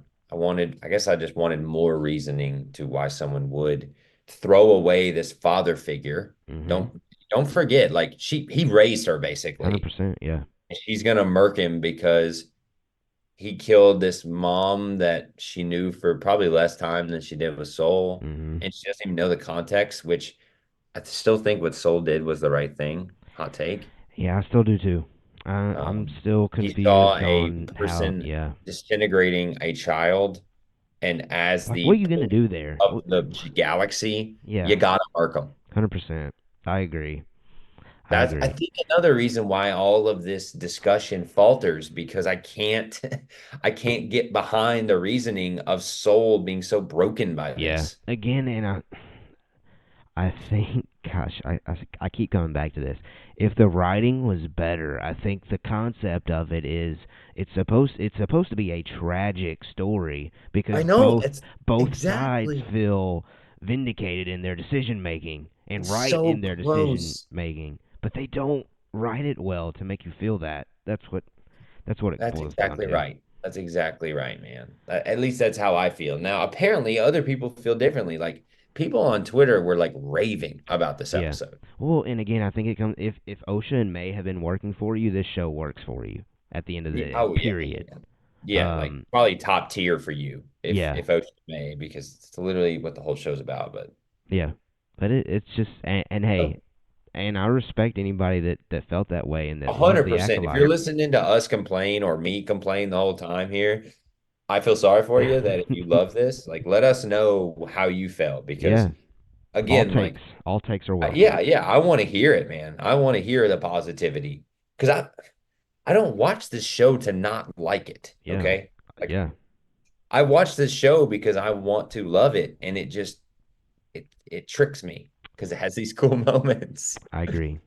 guess I just wanted more reasoning to why someone would throw away this father figure. Hmm. Don't forget, like he raised her Hundred basically. percent. Yeah. She's gonna murk him because he killed this mom that she knew for probably less time than she did with Soul, Hmm. and she doesn't even know the context, which I still think what Soul did was the right thing. Hot take. Yeah, I still do too. I'm Um, still he saw confused a on how. person Yeah. disintegrating a child, and as Like, what are the you gonna Pope do there? of the galaxy, Yeah. you gotta mark them. 100%. I agree. I That's, I agree. think, another reason why all of this discussion falters because I can't, I can't get behind the reasoning of Soul being so broken by Yeah. this. Again, and I think, gosh, I keep coming back to this. If the writing was better, I think the concept of it is it's supposed to be a tragic story because I know both sides exactly. feel vindicated in their decision making and It's right so in their decision close. making, but they don't write it well to make you feel that. That's what it That's boils down exactly to. right. That's exactly right, man. At least that's how I feel. Now, apparently, other people feel differently. Like people on Twitter were like raving about this Yeah. episode. Well, and again, I think it comes if OSHA and May have been working for you, this show works for you at the end of the Yeah, day. oh yeah, yeah, Period. yeah. Yeah, like Um. probably top tier for you Yeah. if Ocean May because it's literally what the whole show's about. But Yeah. But it's just and hey, oh, and I respect anybody that felt that way and a that loves hundred the percent. If you're acolyte. listening to us complain or me complain the whole time here, I feel sorry for you that if you love this, like let us know how you felt because Yeah. All again, like takes all takes are yeah, welcome. yeah, I want to hear it, man. I want to hear the positivity because I don't watch this show to not like it. Yeah. Okay. Like Yeah. I watch this show because I want to love it, and it just it tricks me because it has these cool moments. I agree.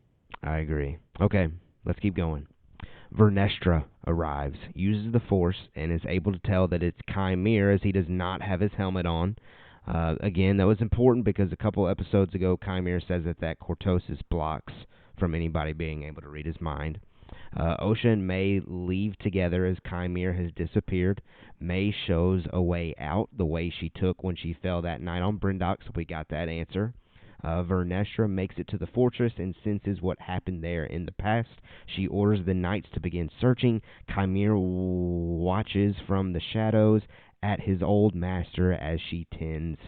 I agree. Okay, let's keep going. Vernestra arrives, uses the Force, and is able to tell that it's Chimere as he does not have his helmet on. Again, that was important because a couple episodes ago, Chimere says that cortosis blocks from anybody being able to read his mind. Osha and May leave together as Chimere has disappeared. May shows a way out, the way she took when she fell that night on Brindok, so we got that answer. Vernestra makes it to the fortress and senses what happened there in the past. She orders the knights to begin searching. Chimere watches from the shadows at his old master as she tends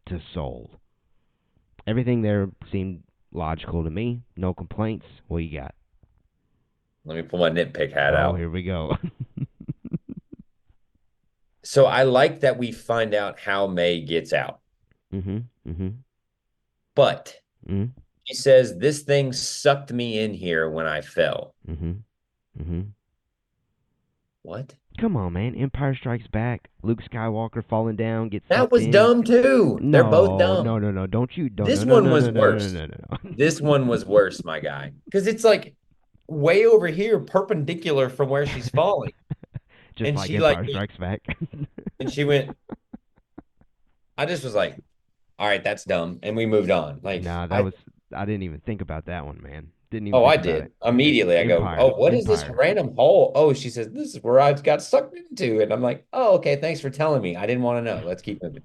to Soul. Everything there seemed logical to me. No complaints. What you got? Let me pull my nitpick hat Oh, out. here we go. So I like that we find out how May gets out, Mhm. Mhm. but Mhm. he says this thing sucked me in here when I fell. Mhm. Mhm. What? Come on, man. Empire Strikes Back. Luke Skywalker falling down, gets That sucked was in. dumb too. They're both No, no, dumb. no, no. Don't you don't This no no one no was no no no worse. no no no. This one was worse, my guy. Because it's like way over here, perpendicular from where she's falling. Just And like she like Empire went, Strikes Back. and she went, I just was like, all right, that's dumb. And we moved on. Nah, that was I didn't even think about that one, man. Didn't even oh, I think about it. did. Immediately I go, Empire. oh, what is this Empire. random hole? Oh, she says, this is where I got sucked into. And I'm like, oh, okay, thanks for telling me. I didn't want to know. Let's keep moving.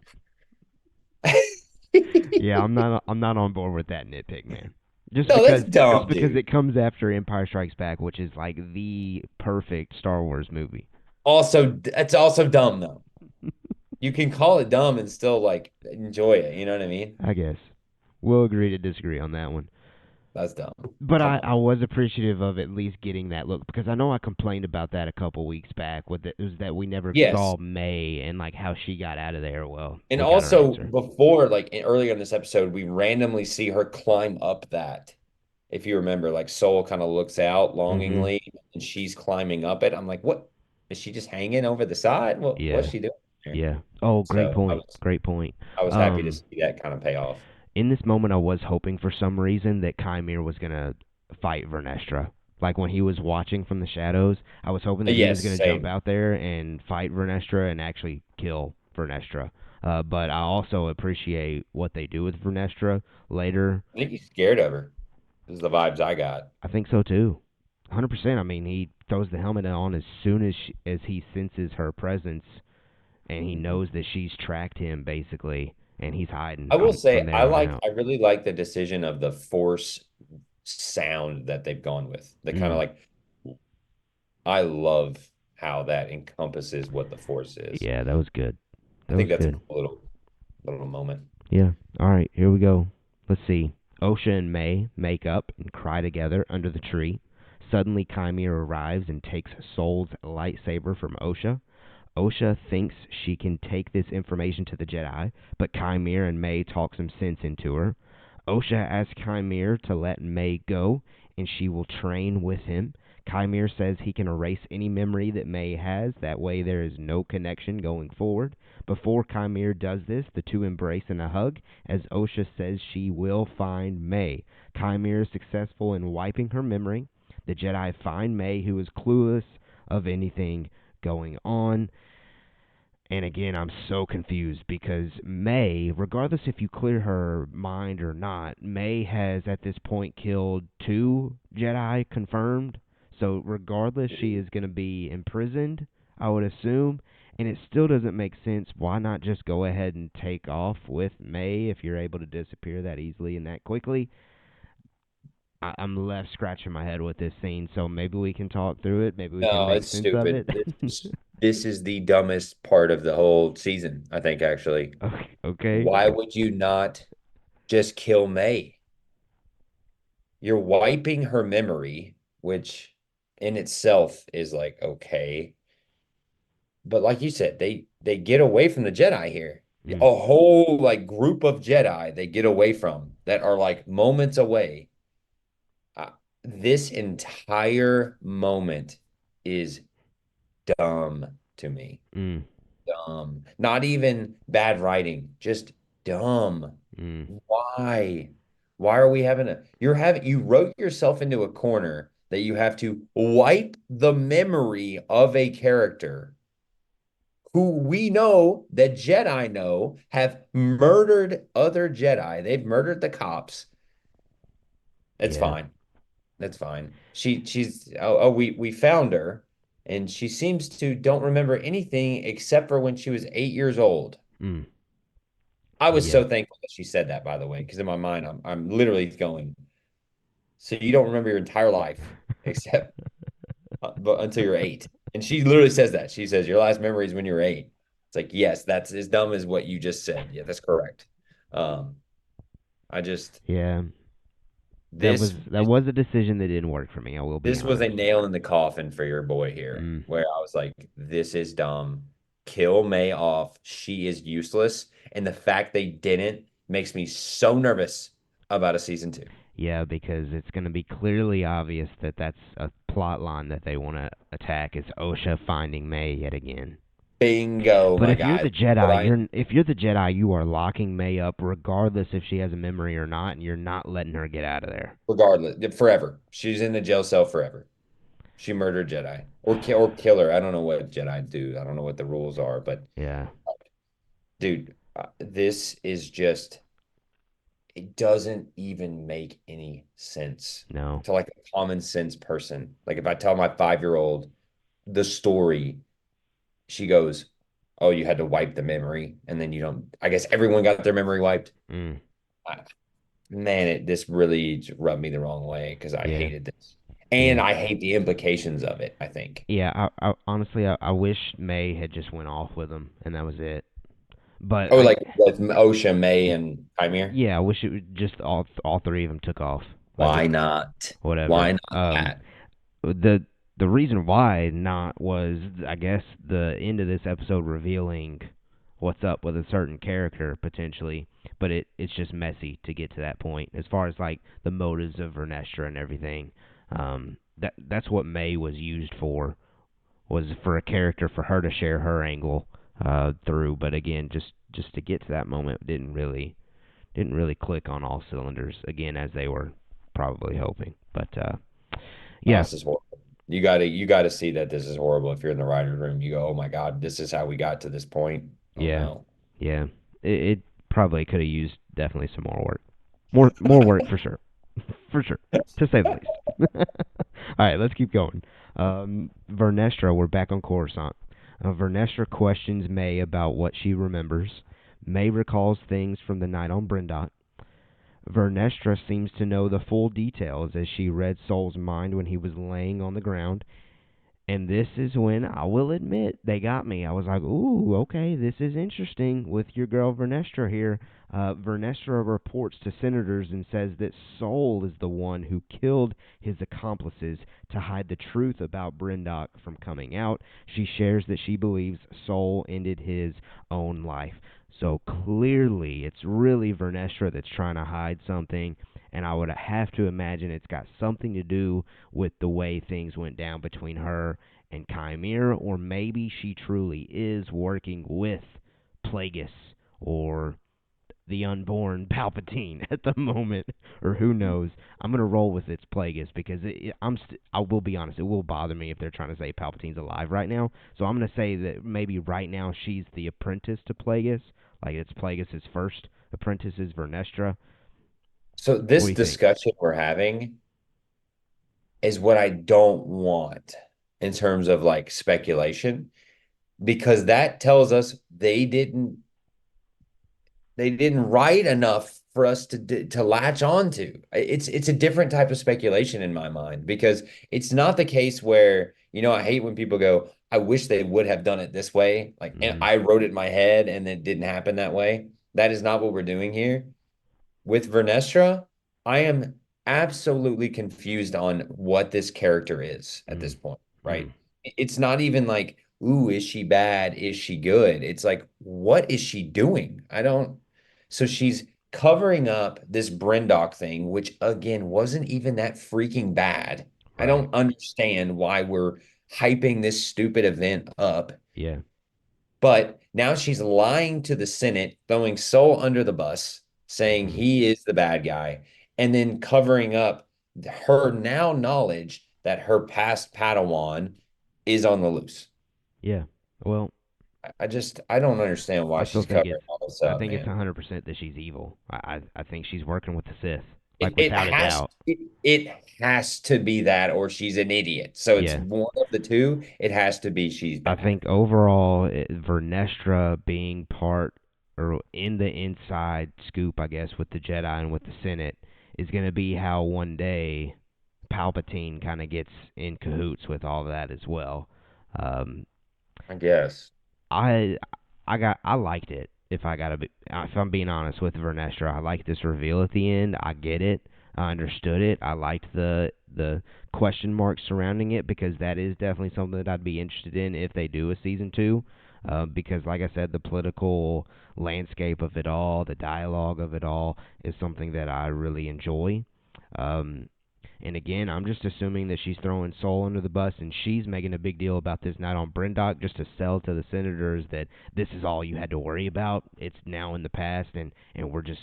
Yeah, I'm not on board with that nitpick, man. Just No, that's because just dumb, because dude. it comes after Empire Strikes Back, which is like the perfect Star Wars movie. Also, it's also dumb though. You can call it dumb and still like enjoy it. You know what I mean? I guess. We'll agree to disagree on that one. That's dumb. But Come I on. was appreciative of at least getting that look because I know I complained about that a couple weeks back with it was that we never Yes. saw May and like how she got out of there. Well, And we got our also answer. before, like earlier in this episode, we randomly see her climb up that. If you remember, like Soul kind of looks out Mhm. longingly and she's climbing up it. I'm like, what? Is she just hanging over the side? What's Yeah. she doing? there. Yeah. Oh, great So point. Great point. I was happy to Um, see that kind of payoff. in this moment, I was hoping for some reason that Kymir was gonna fight Vernestra. Like when he was watching from the shadows, I was hoping that he was Yes, gonna jump same. out there and fight Vernestra and actually kill Vernestra. But I also appreciate what they do with Vernestra later. I think he's scared of her. This is the vibes I got. I think so too. 100%. I mean, he throws the helmet on as soon as he senses her presence, and he Mhm. knows that she's tracked him basically, and he's hiding I will from say there on out. I really like the decision of the force sound that they've gone with. The kind of Mm. like I love how that encompasses what the force is. Yeah, that was good. I That think was that's a good. cool little moment. Yeah. All right, here we go. Let's see. Osha and May make up and cry together under the tree. Suddenly, Chimera arrives and takes Soul's lightsaber from Osha. Osha thinks she can take this information to the Jedi, but Chimera and May talk some sense into her. Osha asks Chimera to let May go, and she will train with him. Chimera says he can erase any memory that May has, that way there is no connection going forward. Before Chimera does this, the two embrace in a hug, as Osha says she will find May. Chimera is successful in wiping her memory. The Jedi find May, who is clueless of anything going on. And again, I'm so confused because May, regardless if you clear her mind or not, May has at this point killed two Jedi confirmed. So regardless, she is going to be imprisoned, I would assume. And it still doesn't make sense. Why not just go ahead and take off with May if you're able to disappear that easily and that quickly? I'm left scratching my head with this scene, so maybe we can talk through it. Maybe we can No, make it's sense of it. stupid. This is the dumbest part of the whole season, I think, actually. Okay, okay. Why would you not just kill May? You're wiping her memory, which in itself is like okay. But like you said, they get away from the Jedi here. Mm, A whole like group of Jedi they get away from that are like moments away. Uh, this entire moment is dumb to me. mm, Dumb. Not even bad writing, just dumb. mm. Why? Why are we having you wrote yourself into a corner that you have to wipe the memory of a character who we know that Jedi know have murdered other Jedi. They've murdered the cops. It's Yeah. fine. That's fine. We found her and she seems to don't remember anything except for when she was 8 years old. Mm. I was Yeah. so thankful that she said that, by the way, because in my mind, I'm literally going, so you don't remember your entire life except but until you're 8. And she literally says that. She says your last memory is when you were 8. It's like, yes, that's as dumb as what you just said. Yeah, that's correct. Um, I just Yeah. That was this that was a decision that didn't work for me. I will be this was a honest. nail in the coffin for your boy here, Mm. where I was like, this is dumb. Kill May off. She is useless. And the fact they didn't makes me so nervous about a season 2. Yeah, because it's going to be clearly obvious that that's a plot line that they want to attack is Osha finding May yet again. Bingo, But my if you're guy. the Jedi, you are locking May up regardless if she has a memory or not, and you're not letting her get out of there. Regardless, forever. She's in the jail cell forever. She murdered Jedi or kill her. I don't know what Jedi do. I don't know what the rules are, but Yeah. dude, this is just it doesn't even make any sense No. to like a common sense person. Like if I tell my 5-year old the story, she goes, "Oh, you had to wipe the memory, and then you don't." I guess everyone got their memory wiped. Mm. I, man, this really rubbed me the wrong way because I Yeah. hated this, and Yeah. I hate the implications of it. I think. Yeah. I honestly, I wish May had just went off with him, and that was it. But Oh, I, like with OSHA, May, and Chimere. yeah, I wish it would just all three of them took off. Like Why not? whatever. Why not that? The the reason why not was I guess the end of this episode revealing what's up with a certain character potentially, but it's just messy to get to that point as far as like the motives of Vernestra and everything. That's what May was used for was for a character for her to share her angle through. But again, just to get to that moment didn't really click on all cylinders again as they were probably hoping. But Oh, yeah, this is horrible. You gotta see that this is horrible. If you're in the writer's room, you go, "Oh my God, this is how we got to this point." Oh yeah, no. yeah. It probably could have used definitely some more work, more work for sure, for sure, to say the least. All right, let's keep going. Vernestra, we're back on Coruscant. Vernestra questions May about what she remembers. May recalls things from the night on Brindot. Vernestra seems to know the full details as she read Sol's mind when he was laying on the ground. And this is when I will admit they got me. I was like, ooh, okay, this is interesting with your girl Vernestra here. Vernestra reports to senators and says that Sol is the one who killed his accomplices to hide the truth about Brindock from coming out. She shares that she believes Sol ended his own life. So clearly, it's really Vernestra that's trying to hide something, and I would have to imagine it's got something to do with the way things went down between her and Chimera, or maybe she truly is working with Plagueis or the unborn Palpatine at the moment, or who knows. I'm gonna roll with it's Plagueis because I will be honest, it will bother me if they're trying to say Palpatine's alive right now. So I'm gonna say that maybe right now she's the apprentice to Plagueis, like it's Plagueis' first apprentice is Vernestra. So What this do you think? discussion we're having is what I don't want in terms of like speculation, because that tells us they didn't write enough for us to latch on to. It's a different type of speculation in my mind, because it's not the case where, I hate when people go, I wish they would have done it this way. Like, and Mm-hmm. I wrote it in my head and it didn't happen that way. That is not what we're doing here. With Vernestra, I am absolutely confused on what this character is at this point, Mm-hmm. right? It's not even like, ooh, is she bad? Is she good? It's like, what is she doing? I don't. So she's covering up this Brendock thing, which again wasn't even that freaking bad. I Right. don't understand why we're hyping this stupid event up. Yeah. But now she's lying to the Senate, throwing Sol under the bus, saying Mm-hmm. he is the bad guy, and then covering up her now knowledge that her past Padawan is on the loose. Yeah. Well, I don't understand why I still she's think covering it's all this I up, think it's man. 100% that she's evil. I think she's working with the Sith, It, like it without a has doubt. it has to be that, or she's an idiot. So it's Yeah. one of the two. It has to be she's I bad. think overall, Vernestra being part or in the inside scoop, I guess, with the Jedi and with the Senate is going to be how one day Palpatine kind of gets in cahoots with all that as well. Um, I guess. I I liked it. If I'm being honest with Vernestra, I liked this reveal at the end. I get it. I understood it. I liked the question marks surrounding it because that is definitely something that I'd be interested in if they do a season two. Because, like I said, the political landscape of it all, the dialogue of it all, is something that I really enjoy. Um, and again, I'm just assuming that she's throwing Soul under the bus and she's making a big deal about this night on Brindock just to sell to the senators that this is all you had to worry about. It's now in the past and we're just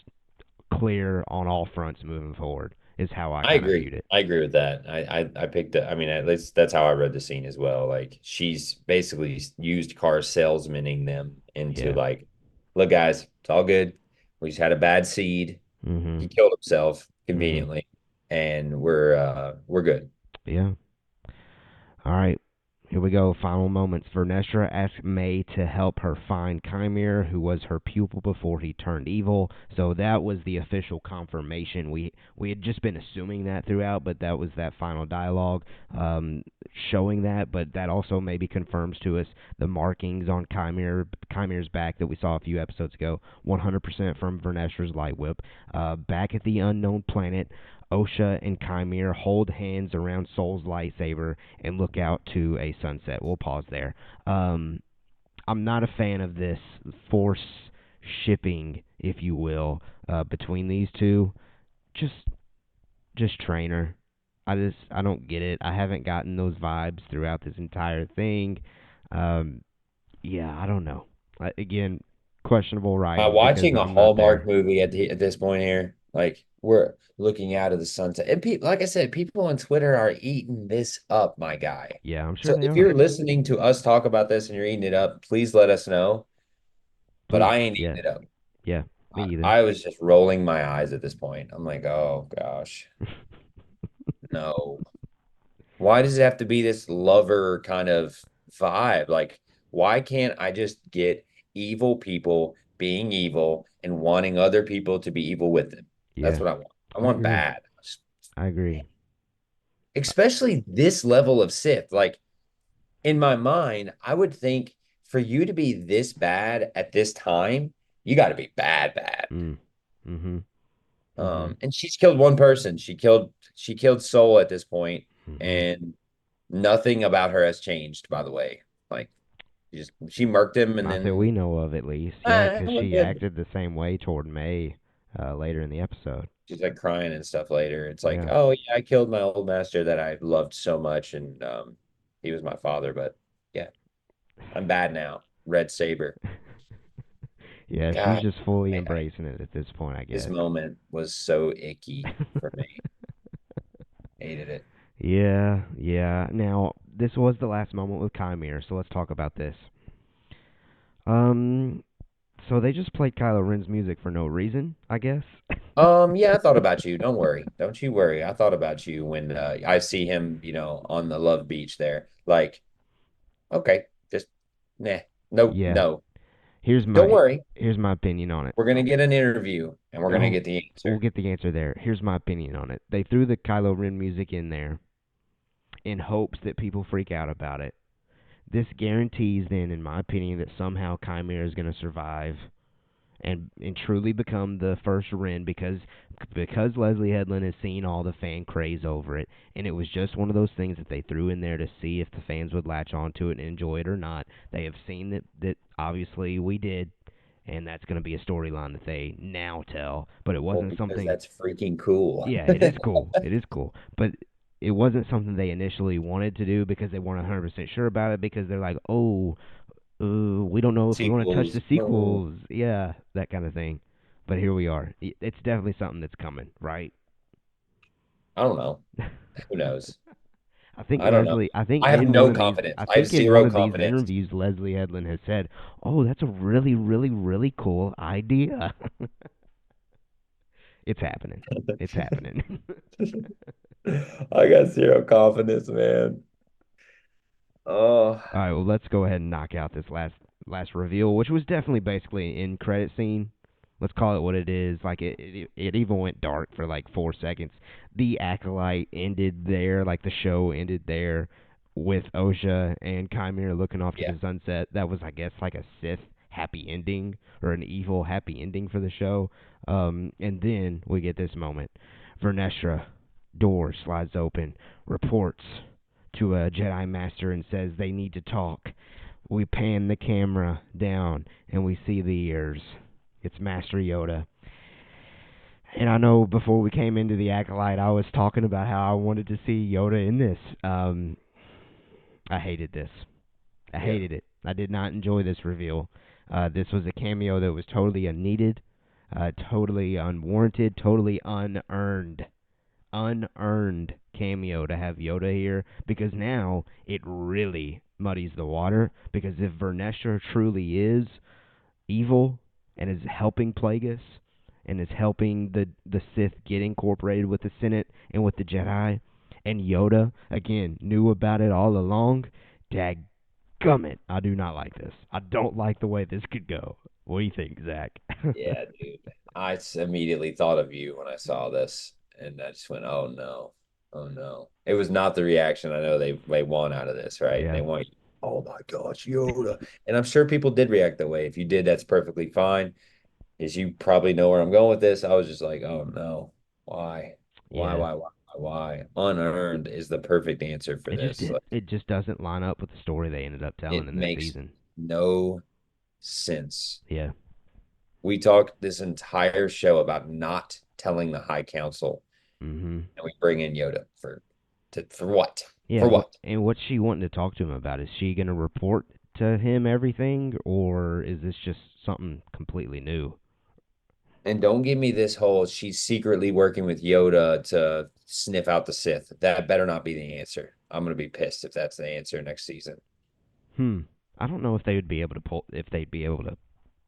clear on all fronts moving forward, is how I I kind of agree. viewed it. I agree with that. I picked it. I mean, at least that's how I read the scene as well. Like she's basically used car salesmaning them into Yeah. like, look, guys, it's all good. We just had a bad seed. Mm-hmm. He killed himself Mm-hmm. conveniently, and we're good. Yeah. All right, here we go. Final moments. Vernestra asks May to help her find Chimera, who was her pupil before he turned evil. So that was the official confirmation. We had just been assuming that throughout, but that was that final dialogue showing that. But that also maybe confirms to us the markings on Chimera's back that we saw a few episodes ago. 100% from Vernestra's light whip. Back at the unknown planet, Osha and Chimera hold hands around Soul's lightsaber and look out to a sunset. We'll pause there. Um, I'm not a fan of this force shipping, if you will, between these two. Just, just Trainer. I don't get it. I haven't gotten those vibes throughout this entire thing. Um, yeah, I don't know. Again, questionable Am I writing because watching a I'm not Hallmark there. movie at this point here? Like we're looking out of the sunset, and people, like I said, people on Twitter are eating this up, my guy. Yeah, I'm sure So they if are. you're listening to us talk about this and you're eating it up, please let us know. But Please, I ain't yeah, eating it up. yeah, me either. I was just rolling my eyes at this point. I'm like, oh gosh, no. Why does it have to be this lover kind of vibe? Like, why can't I just get evil people being evil and wanting other people to be evil with them? That's Yeah, what I want. I I want agree. bad. I agree. Especially this level of Sith. Like, in my mind, I would think for you to be this bad at this time, you got to be bad, bad. Mm. Mm-hmm. Mm-hmm. And she's killed one person. She killed Soul at this point, Mm-hmm. and nothing about her has changed, by the way. Like she murked him and Not that we then know of, at least. Yeah, because we're she good. acted the same way toward May later in the episode. She's like crying and stuff later. It's like, Yeah. oh yeah, I killed my old master that I loved so much, and he was my father, but yeah, I'm bad now. Red Saber. Yeah, she's God, just fully I embracing it at this point, I this guess. moment was so icky for me. Hated it. Yeah, yeah. Now, this was the last moment with Chimera, so let's talk about this. Um, so they just played Kylo Ren's music for no reason, I guess. Yeah, I thought about you. Don't worry. Don't you worry. I thought about you when I see him, on the Love Beach there. Like, okay, just nah. No, Yeah. no. Here's Don't my worry. here's my opinion on it. We're gonna get an interview and we're gonna Oh, get the we'll answer. get the answer there. Here's my opinion on it. They threw the Kylo Ren music in there in hopes that people freak out about it. This guarantees, then, in my opinion, that somehow Chimera is going to survive and truly become the first Ren because Leslie Headland has seen all the fan craze over it, and it was just one of those things that they threw in there to see if the fans would latch onto it and enjoy it or not. They have seen that obviously we did, and that's going to be a storyline that they now tell. But it Well, wasn't because something. that's freaking cool. Yeah, it is cool. It is cool, but it wasn't something they initially wanted to do because they weren't 100% sure about it because they're like, oh, we don't know if we want to touch Sequels. the sequels. Yeah, that kind of thing. But here we are. It's definitely something that's coming, right? I don't know. Who knows? I think I don't know. Leslie. I think I have in one no of these. confidence. I I have think in one zero of these confidence. interviews, Leslie Headland has said, "Oh, that's a really, really, really cool idea." It's happening. It's happening. I got zero confidence, man. Oh, All right, well, let's go ahead and knock out this last reveal, which was definitely basically an end credit scene. Let's call it what it is. Like it even went dark for like 4 seconds. The Acolyte ended there, like the show ended there, with Osha and Chimera looking off to yeah. the sunset. That was, I guess, like a Sith happy ending or an evil happy ending for the show. And then we get this moment. Vernestra door slides open. Reports to a Jedi Master and says they need to talk. We pan the camera down and we see the ears. It's Master Yoda. And I know before we came into the Acolyte, I was talking about how I wanted to see Yoda in this. I hated this. I Yeah. hated it. I did not enjoy this reveal. This was a cameo that was totally unneeded, totally unwarranted, totally unearned cameo to have Yoda here because now it really muddies the water. Because if Vernestra truly is evil and is helping Plagueis and is helping the Sith get incorporated with the Senate and with the Jedi, and Yoda again knew about it all along, dadgummit, I do not like this. I don't like the way this could go. What do you think, Zach? Yeah, dude. Immediately thought of you when I saw this, and I just went, "Oh no, oh no!" It was not the reaction I know they want out of this, right? Yeah. They want, "Oh my gosh, Yoda!" And I'm sure people did react that way. If you did, that's perfectly fine. As you probably know where I'm going with this, I was just like, "Oh no, why, why, Yeah. why, why, why?" Unearned is the perfect answer for this. Like, It just doesn't line up with the story they ended up telling it in this makes season. no sense. Yeah. We talked this entire show about not telling the High Council, Mhm. and we bring in Yoda for what? Yeah, For what? and what's she wanting to talk to him about? Is she going to report to him everything, or is this just something completely new? And don't give me this whole she's secretly working with Yoda to sniff out the Sith. That better not be the answer. I'm gonna be pissed if that's the answer next season. Hmm. I don't know if they would be able to pull if they'd be able to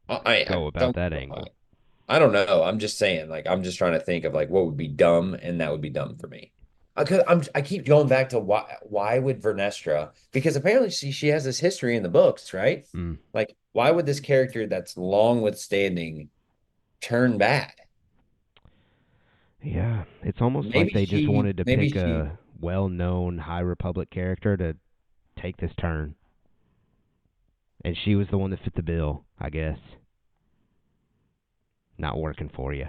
I go about don't that angle. I don't know. I'm just saying, like, I'm just trying to think of like what would be dumb, and that would be dumb for me. Because I keep going back to why would Vernestra? Because apparently she has this history in the books, right? Mm. Like, why would this character that's long withstanding turn bad? Yeah, it's almost like they just wanted to Maybe pick she a well-known High Republic character to take this turn, and she was the one that fit the bill, I guess. Not working for you.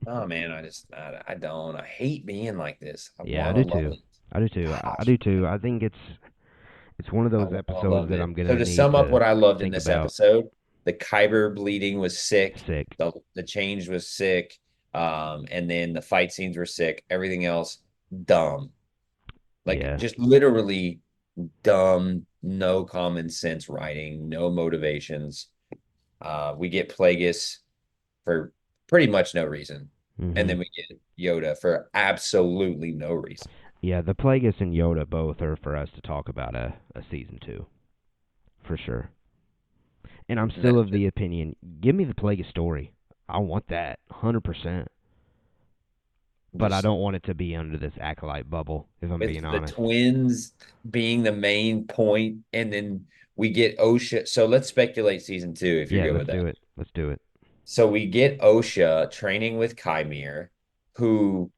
Oh man, I don't. I hate being like this. I Yeah, I want to do love too. it. I do too. I do too. Passionately. I think it's one of I those want to episodes love that it. I'm So gonna to need sum up to what I loved in think this about. episode, the Kyber bleeding was sick. Sick. The change was sick. And then the fight scenes were sick. Everything else, dumb. Like Yeah, just literally dumb, no common sense writing, no motivations. We get Plagueis for pretty much no reason. And Mhm. then we get Yoda for absolutely no reason. Yeah, the Plagueis and Yoda both are for us to talk about a season two for sure. And I'm still That of the opinion, give me the Plagueis story. I want that 100%. But I just don't want it to be under this acolyte bubble, if I'm being with the honest. twins being the main point, and then we get OSHA. So let's speculate season two if you're Yeah, good let's with do that. it. Let's do it. So we get OSHA training with Chimere, who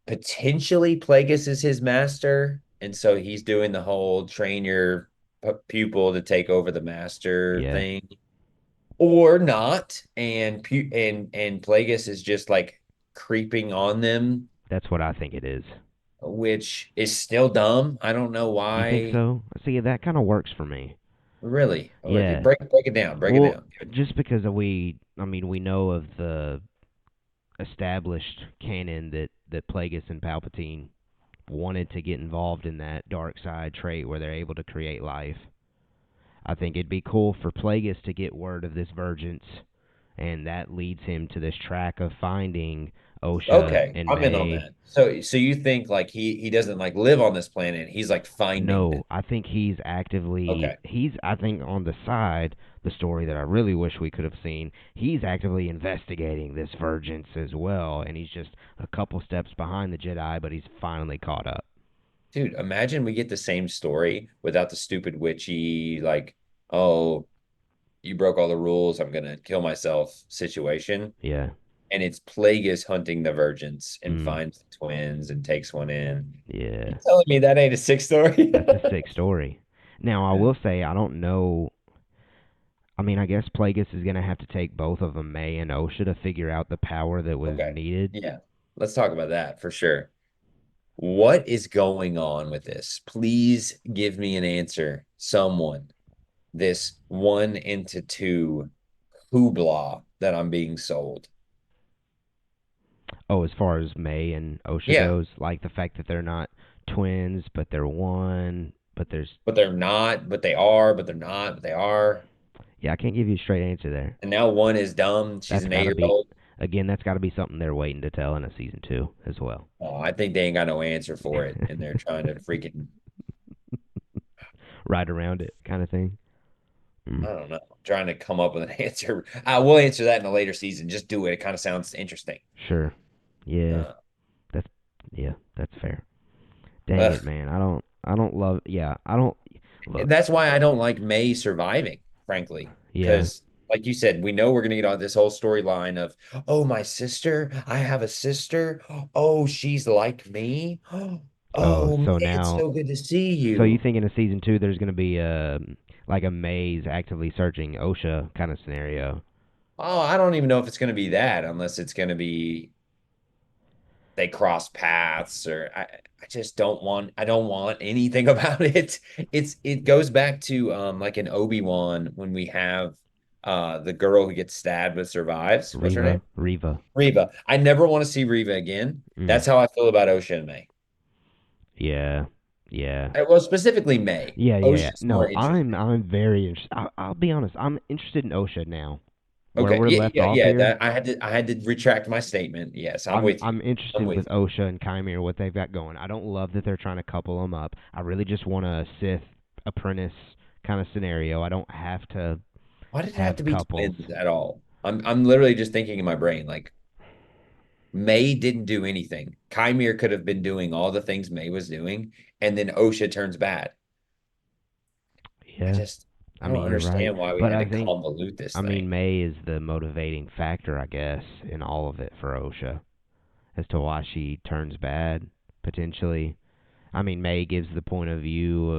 potentially Plagueis is his master, and so he's doing the whole train your pupil to take over the master Yeah, thing, or not, and and Plagueis is just like creeping on them, that's what I think it is. which is still dumb. I don't know You think why. so? See, that kind of works for me. Really? Yeah. Break it down. Break it Well, down. just because I mean, we know of the established canon that Plagueis and Palpatine wanted to get involved in that dark side trait where they're able to create life. I think it'd be cool for Plagueis to get word of this vergence, and that leads him to this track of finding Osha Okay, and I'm in on May. that. So you think like he doesn't like live on this planet, he's like finding them. No, I think Okay. I think on the side, the story that I really wish we could have seen, he's actively investigating this vergence as well, and he's just a couple steps behind the Jedi, but he's finally caught up. Dude, imagine we get the same story without the stupid witchy like, oh, you broke all the rules, I'm gonna kill myself situation. Yeah. And it's Plagueis hunting the virgins and Mm. finds the twins and takes one in. You Yeah. telling me that ain't a sick story? That's a sick story. Now, I will say, I don't know. I mean, I guess Plagueis is going to have to take both of them, May and Osha, to figure out the power that was Okay. needed. Yeah. Let's talk about that for sure. What is going on with this? Please give me an answer. Someone. This 1 into 2 hoopla that I'm being sold. Oh, as far as May and Osha Yeah, goes, like the fact that they're not twins, but they're one, but there's. but they're not, but they are, but they're not, but they are. Yeah, I can't give you a straight answer there. And now one is dumb. She's That's an got to 8 year be, old. again, that's got to be something they're waiting to tell in a season two as well. Oh, I think they ain't got no answer for it. And they're trying to freaking, Right around it, kind of thing. I Mm, don't know, trying to come up with an answer. I will answer that in a later season. Just do it. It kind of sounds interesting. sure. Yeah, Uh, that's yeah, that's fair. Dang ugh. it, man. I don't love. Yeah, I don't look. That's why I don't like May surviving, frankly, Yeah. because like you said, we know we're gonna get on this whole storyline of, oh, my sister, I have a sister. Oh, she's like me. Oh, Oh man, so it's now, so good to see so you you. think in a season two there's gonna be like a maze actively searching Osha kind of scenario? Oh, I don't even know if it's gonna be that unless it's gonna be they cross paths or I just don't want anything about it. It goes back to like in Obi-Wan when we have the girl who gets stabbed but survives. What's her name? Riva. Reva. I never want to see Reva again. Mm, That's how I feel about Ocean May. yeah. Yeah. Well, specifically May. Yeah, yeah, yeah. OSHA's more No, I'm interesting. I'm very interested. I'll be honest. I'm interested in OSHA now. Where Okay, we're yeah, left yeah, off yeah. here, I had to retract my statement. Yes, I'm with you. I'm I'm interested with with you. OSHA and Chimere what they've got going. I don't love that they're trying to couple them up. I really just want a Sith apprentice kind of scenario. I don't have to Why did it have have to be couples. twins at all? I'm literally just thinking in my brain like May didn't do anything. Kymir could have been doing all the things May was doing, and then OSHA turns bad. I Yeah. just I I don't mean, you're right. understand why we But had I to think convolute this I mean thing. May is the motivating factor, I guess, in all of it for OSHA as to why she turns bad potentially. I mean, May gives the point of view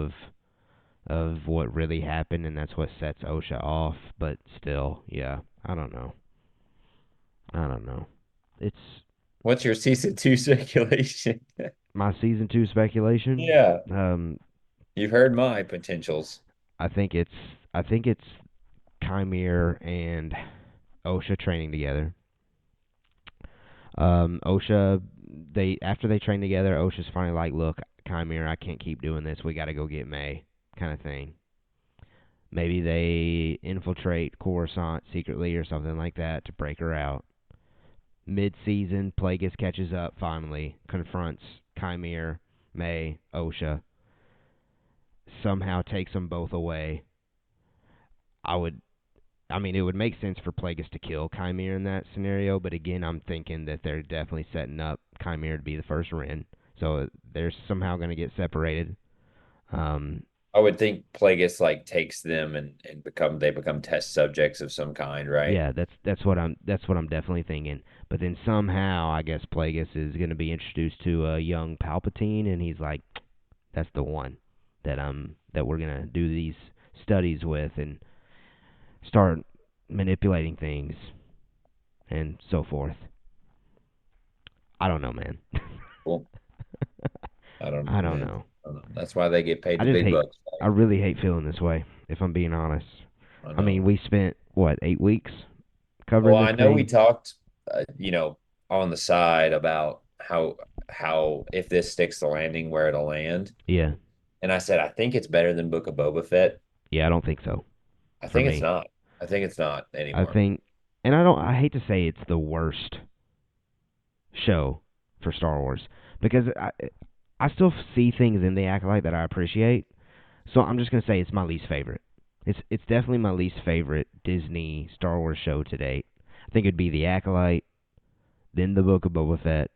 of what really happened, and that's what sets OSHA off. But still, yeah, I don't know. I don't know. It's What's your season two speculation? my season two speculation. Yeah, Um, you've heard my potentials. I think it's I think it's Chimere and OSHA training together. OSHA, they after they train together, OSHA's finally like, look, Chimere, I can't keep doing this. We got to go get May, kind of thing. Maybe they infiltrate Coruscant secretly or something like that to break her out. Mid-season, Plagueis catches up finally, confronts Chimere, May, OSHA, somehow takes them both away. I would, I mean, it would make sense for Plagueis to kill Chimere in that scenario, but again, I'm thinking that they're definitely setting up Chimere to be the first Ren, so they're somehow going to get separated. Um, I would think Plagueis like takes them and become test subjects of some kind, right? yeah, that's what I'm definitely thinking. But then somehow, I guess Plagueis is going to be introduced to a young Palpatine, and he's like, that's the one that we're gonna do these studies with and start manipulating things and so forth. I don't know, man. Cool. I don't I know, don't man. know. I don't know. That's why they get paid I the just big hate. bucks. I really hate feeling this way. If I'm being honest. I I mean, know. we spent what 8 weeks Well, covering this I know we thing. talked, on the side about how if this sticks the landing where it'll land, Yeah, and I said I think it's better than Book of Boba Fett. yeah. I don't think so I for think it's me. not. I think it's not I anymore. think, and I don't. I hate to say it's the worst show for Star Wars because I still see things in the Acolyte that I appreciate. So I'm just gonna say it's my least favorite. It's definitely my least favorite Disney Star Wars show to date. I think it'd be The Acolyte, then The Book of Boba Fett,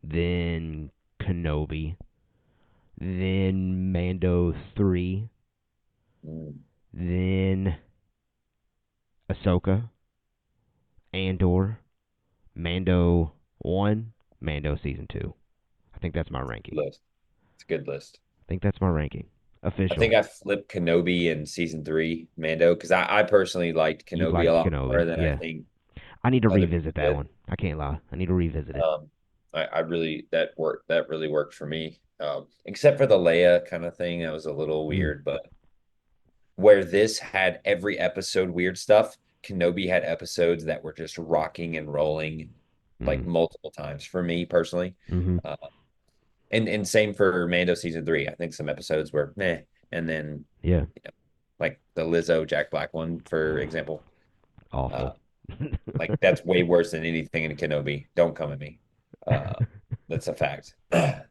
then Kenobi, then Mando 3, Mm, then Ahsoka, Andor, Mando 1, Mando Season 2. I think that's my ranking. list. It's a good list. I think that's my ranking. I think Official. I flipped Kenobi in season three, Mando, because I personally liked You Kenobi a like lot more Kenobi, than I yeah. think I need to other people revisit that did. one. I can't lie. I need to revisit it. Um, I really that really worked for me. Except for the Leia kind of thing, that was a little Mm, weird, but where this had every episode weird stuff, Kenobi had episodes that were just rocking and rolling like mm, multiple times for me personally. mm-hmm. Uh, and same for Mando season three. I think some episodes were meh, and then Yeah. like the Lizzo Jack Black one, for Oh, example. Uh, awful. like that's way worse than anything in Kenobi. Don't come at me. Uh, that's a fact.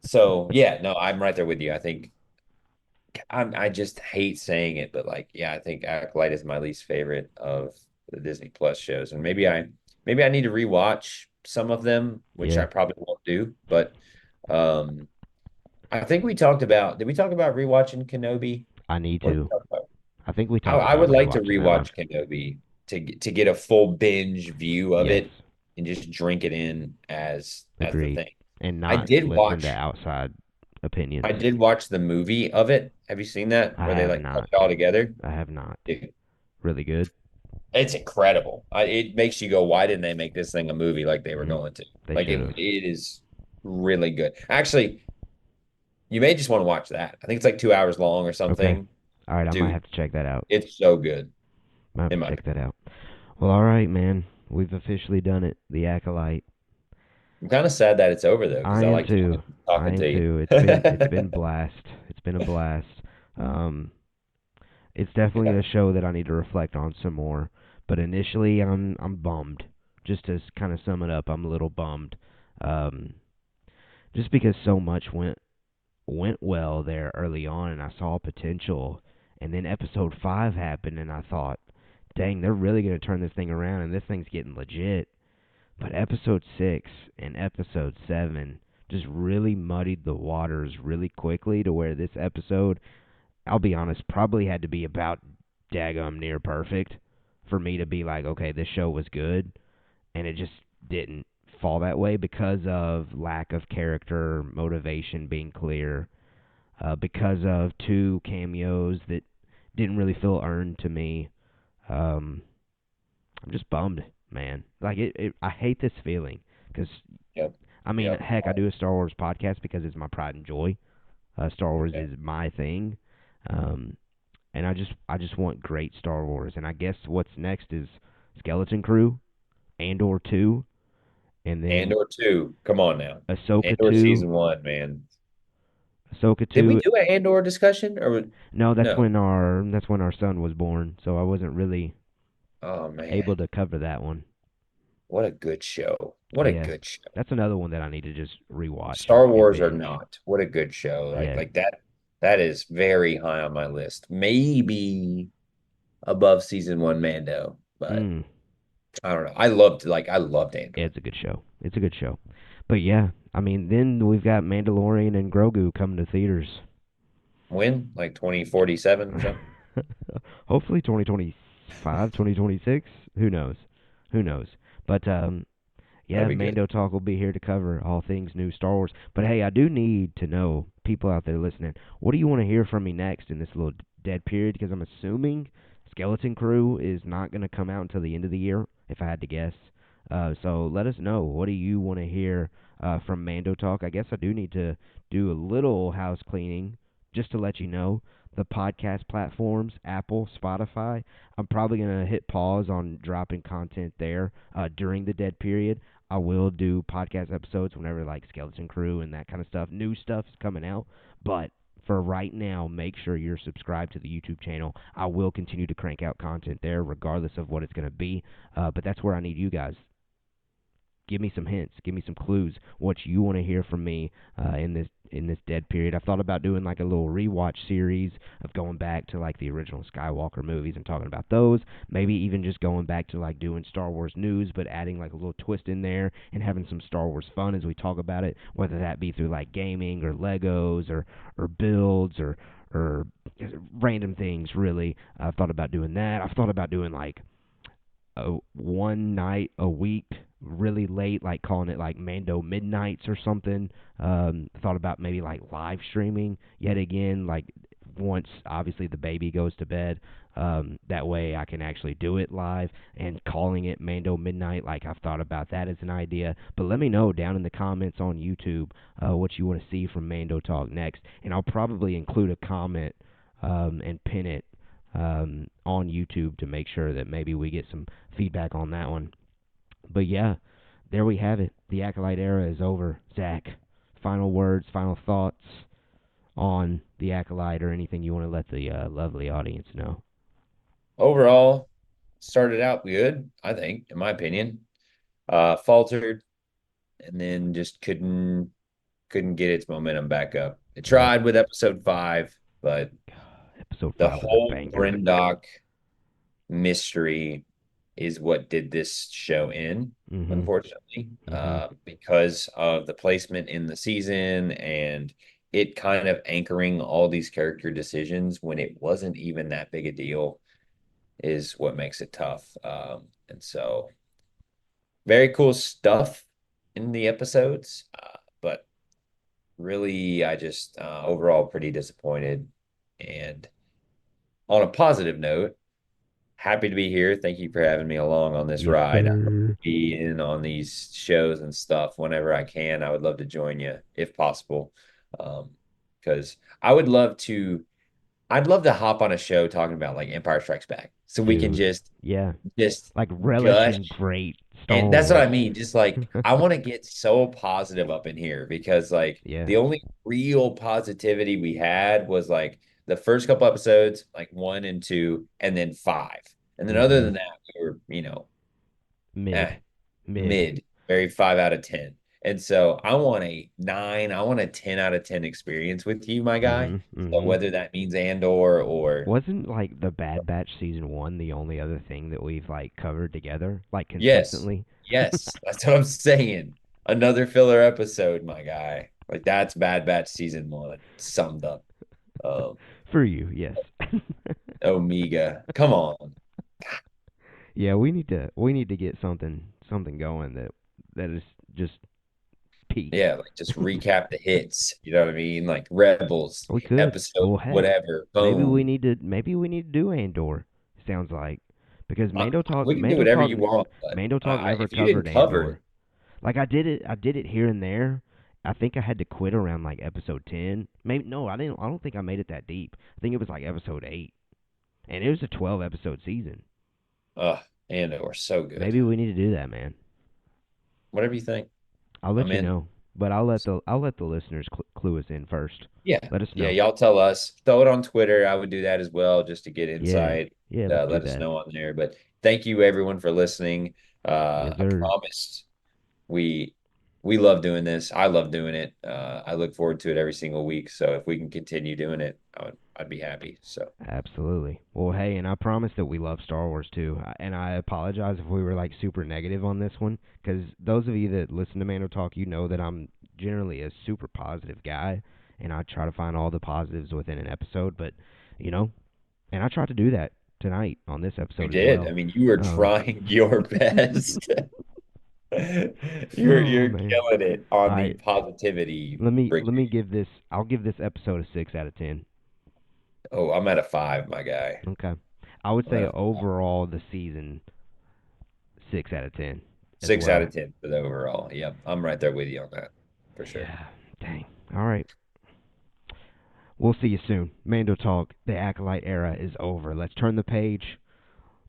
So yeah, no, I'm right there with you. I think I just hate saying it, but like, yeah, I think Acolyte is my least favorite of the Disney Plus shows, and maybe I need to rewatch some of them, which I Yeah, probably won't do. But um, I think we talked about. Did we talk about rewatching Kenobi? I need What did to. we talk about? I think we I, talked I about would like to rewatching that one. rewatch Kenobi to get a full binge view of Yes, it and just drink it in as the agreed. thing. And I not did listen to watch outside I opinions. did watch the movie of it. Have you seen that I where they have like put not. it all together? I have not. Dude, Really good. it's incredible. It makes you go, why didn't they make this thing a movie like they were Hmm. going to? They Like should have. it is really good. Actually, you may just want to watch that. I think it's like 2 hours long or Okay. something. All right, I might Dude, have to check that out. it's so good Might have in to my check that opinion. out. Well, all right, man. We've officially done it. The Acolyte. I'm kind of sad that it's over though, because I I am like too. I talking am to you. too. It's been blast. It's been a blast. Um, it's definitely Yeah. a show that I need to reflect on some more. But initially, I'm bummed. Just to kind of sum it up, I'm a little bummed. Um, just because so much went well there early on, and I saw potential, and then episode 5 happened, and I thought, dang, they're really gonna turn this thing around, and this thing's getting legit. But episode 6 and episode 7 just really muddied the waters really quickly to where this episode, I'll be honest, probably had to be about daggum near perfect for me to be like, okay, this show was good, and it just didn't fall that way because of lack of character motivation being clear, because of two cameos that didn't really feel earned to me. Um, I'm just bummed, man. Like I hate this feeling because Yep. I mean, Yep. heck, I do a Star Wars podcast because it's my pride and joy. Star Wars Okay. is my thing, um, and I just want great Star Wars. And I guess what's next is Skeleton Crew, Andor 2, and then Andor 2. Come on now. Ahsoka Andor 2, season 1, man. Ahsoka Did we 2. do an Andor discussion No, no? that's when our son was born, so I wasn't really Oh man, able to cover that one. what a good show. What a Yeah, good show. that's another one that I need to just rewatch Star and Wars or binge. not. What a good show. Like Yeah. like that is very high on my list. Maybe above season 1 Mando, but Mm. I don't know. I loved Yeah, Andor. it's a good show. It's a good show. But yeah, I mean, then we've got Mandalorian and Grogu coming to theaters. When? Like 2047 or something? Hopefully 2025, 2026. Who knows? Who knows? But That'll yeah, be good. Mando Talk will be here to cover all things new Star Wars. But hey, I do need to know, people out there listening, what do you want to hear from me next in this little dead period? Because I'm assuming Skeleton Crew is not going to come out until the end of the year, if I had to guess. So let us know. What do you want to hear from Mando Talk? I guess I do need to do a little house cleaning just to let you know. The podcast platforms, Apple, Spotify, I'm probably going to hit pause on dropping content there during the dead period. I will do podcast episodes whenever like Skeleton Crew and that kind of stuff, new stuff's coming out. But for right now, make sure you're subscribed to the YouTube channel. I will continue to crank out content there, regardless of what it's going to be. But that's where I need you guys. Give me some hints, give me some clues, what you want to hear from me in this dead period. I've thought about doing like a little rewatch series of going back to like the original Skywalker movies and talking about those. Maybe even just going back to like doing Star Wars news, but adding like a little twist in there and having some Star Wars fun as we talk about it, whether that be through like gaming or Legos or builds or random things. Really, I've thought about doing that. I've thought about doing like one night a week, really late, like calling it like Mando Midnights or something. Thought about maybe like live streaming yet again, like once obviously the baby goes to bed. That way I can actually do it live and calling it Mando Midnight. Like I've thought about that as an idea. But let me know down in the comments on YouTube what you want to see from Mando Talk next, and I'll probably include a comment and pin it on YouTube to make sure that maybe we get some feedback on that one. But yeah, there we have it. The Acolyte era is over. Zach, final words, final thoughts on the Acolyte, or anything you want to let the lovely audience know. Overall, started out good, I think, in my opinion. Faltered and then just couldn't get its momentum back up. It Yep. tried with episode 5, but Episode the 5 was a whole banger. Brindock mystery is what did this show in, Mm unfortunately, hmm. Mm hmm. because of the placement in the season and it kind of anchoring all these character decisions when it wasn't even that big a deal is what makes it tough. And so, very cool stuff in the episodes, but really, I just overall pretty disappointed. And on a positive note, happy to be here. Thank you for having me along on this Yes, ride. I love to sir. be in on these shows and stuff whenever I can. I would love to join you if possible. Because I would love to I'd love to hop on a show talking about like Empire Strikes Back, so we can Dude. just Yeah. just Like relish in gush. great Star And that's what Wars. I mean. Just like I want to get so positive up in here because like Yeah. the only real positivity we had was like the first couple episodes, like one and two, and then five. And then other Mm-hmm. than that, we were, Mid. eh, Mid. mid, very 5 out of 10. And so I want a 9, I want a 10 out of 10 experience with you, my guy. Mm-hmm. So Mm-hmm. whether that means Andor or Wasn't like the Bad Batch season one the only other thing that we've like covered together, like yes, consistently? yes, that's what I'm saying. Another filler episode, my guy. Like that's Bad Batch season one summed up. Um, For you, yes. Omega. Come on. Yeah, we need to get something going that is just peak. Yeah, like just recap the hits. You know what I mean? Like Rebels, We could. episode Well, heck, whatever. maybe we Boom. need to maybe we need to do Andor. Sounds like because Mando Talk We can do Mando whatever Talk you want, but Mando Talk never if you didn't covered cover it, Andor. Like I did it here and there. I think I had to quit around like episode 10. Maybe no, I didn't. I don't think I made it that deep. I think it was like episode 8, and it was a 12 episode season. Andor, so good. Maybe we need to do that, man. Whatever you think, I'll I'm let you in. know, but I'll let the listeners clue us in first. Yeah. Let us Yeah. know. Y'all tell us. Throw it on Twitter. I would do that as well just to get Yeah, insight. yeah, let's do Let us that. know on there. But thank you everyone for listening. Yes, I sir. promise we we love doing this. I love doing it. I look forward to it every single week. So if we can continue doing it, I'd be happy. So Absolutely. Well, hey, and I promise that we love Star Wars too. And I apologize if we were like super negative on this one, because those of you that listen to Mando Talk, you know that I'm generally a super positive guy, and I try to find all the positives within an episode. But you know, and I tried to do that tonight on this you episode as did. I well. mean, you were Um, trying your best. oh You're man. killing it All on the right. positivity Let me brigade. give this. I'll give this episode a 6 out of 10. Oh, I'm at a 5, my guy. Okay. I would I'm at say a overall the season 6 out of 10 as 6 out well. of 10 for the overall. Yep, I'm right there with you on that for sure. Yeah. Dang. All right. We'll see you soon. Mando Talk. The Acolyte era is over. Let's turn the page. Yep,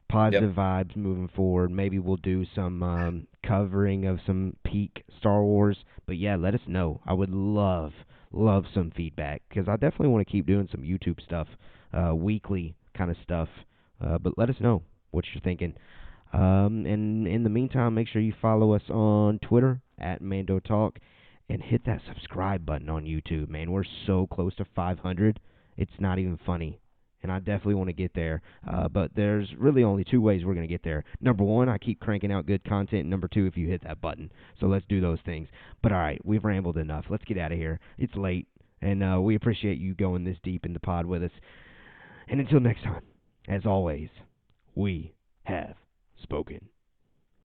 Positive vibes moving forward. Maybe we'll do some covering of some peak Star Wars. But yeah, let us know. I would love some feedback because I definitely want to keep doing some YouTube stuff, weekly kind of stuff. But let us know what you're thinking. And in the meantime, make sure you follow us on Twitter at Mando Talk and hit that subscribe button on YouTube, man. We're so close to 500. It's not even funny. And I definitely want to get there. But there's really only two ways we're going to get there. Number one, I keep cranking out good content. Number two, if you hit that button. So let's do those things. But all right, we've rambled enough. Let's get out of here. It's late. And we appreciate you going this deep in the pod with us. And until next time, as always, we have spoken.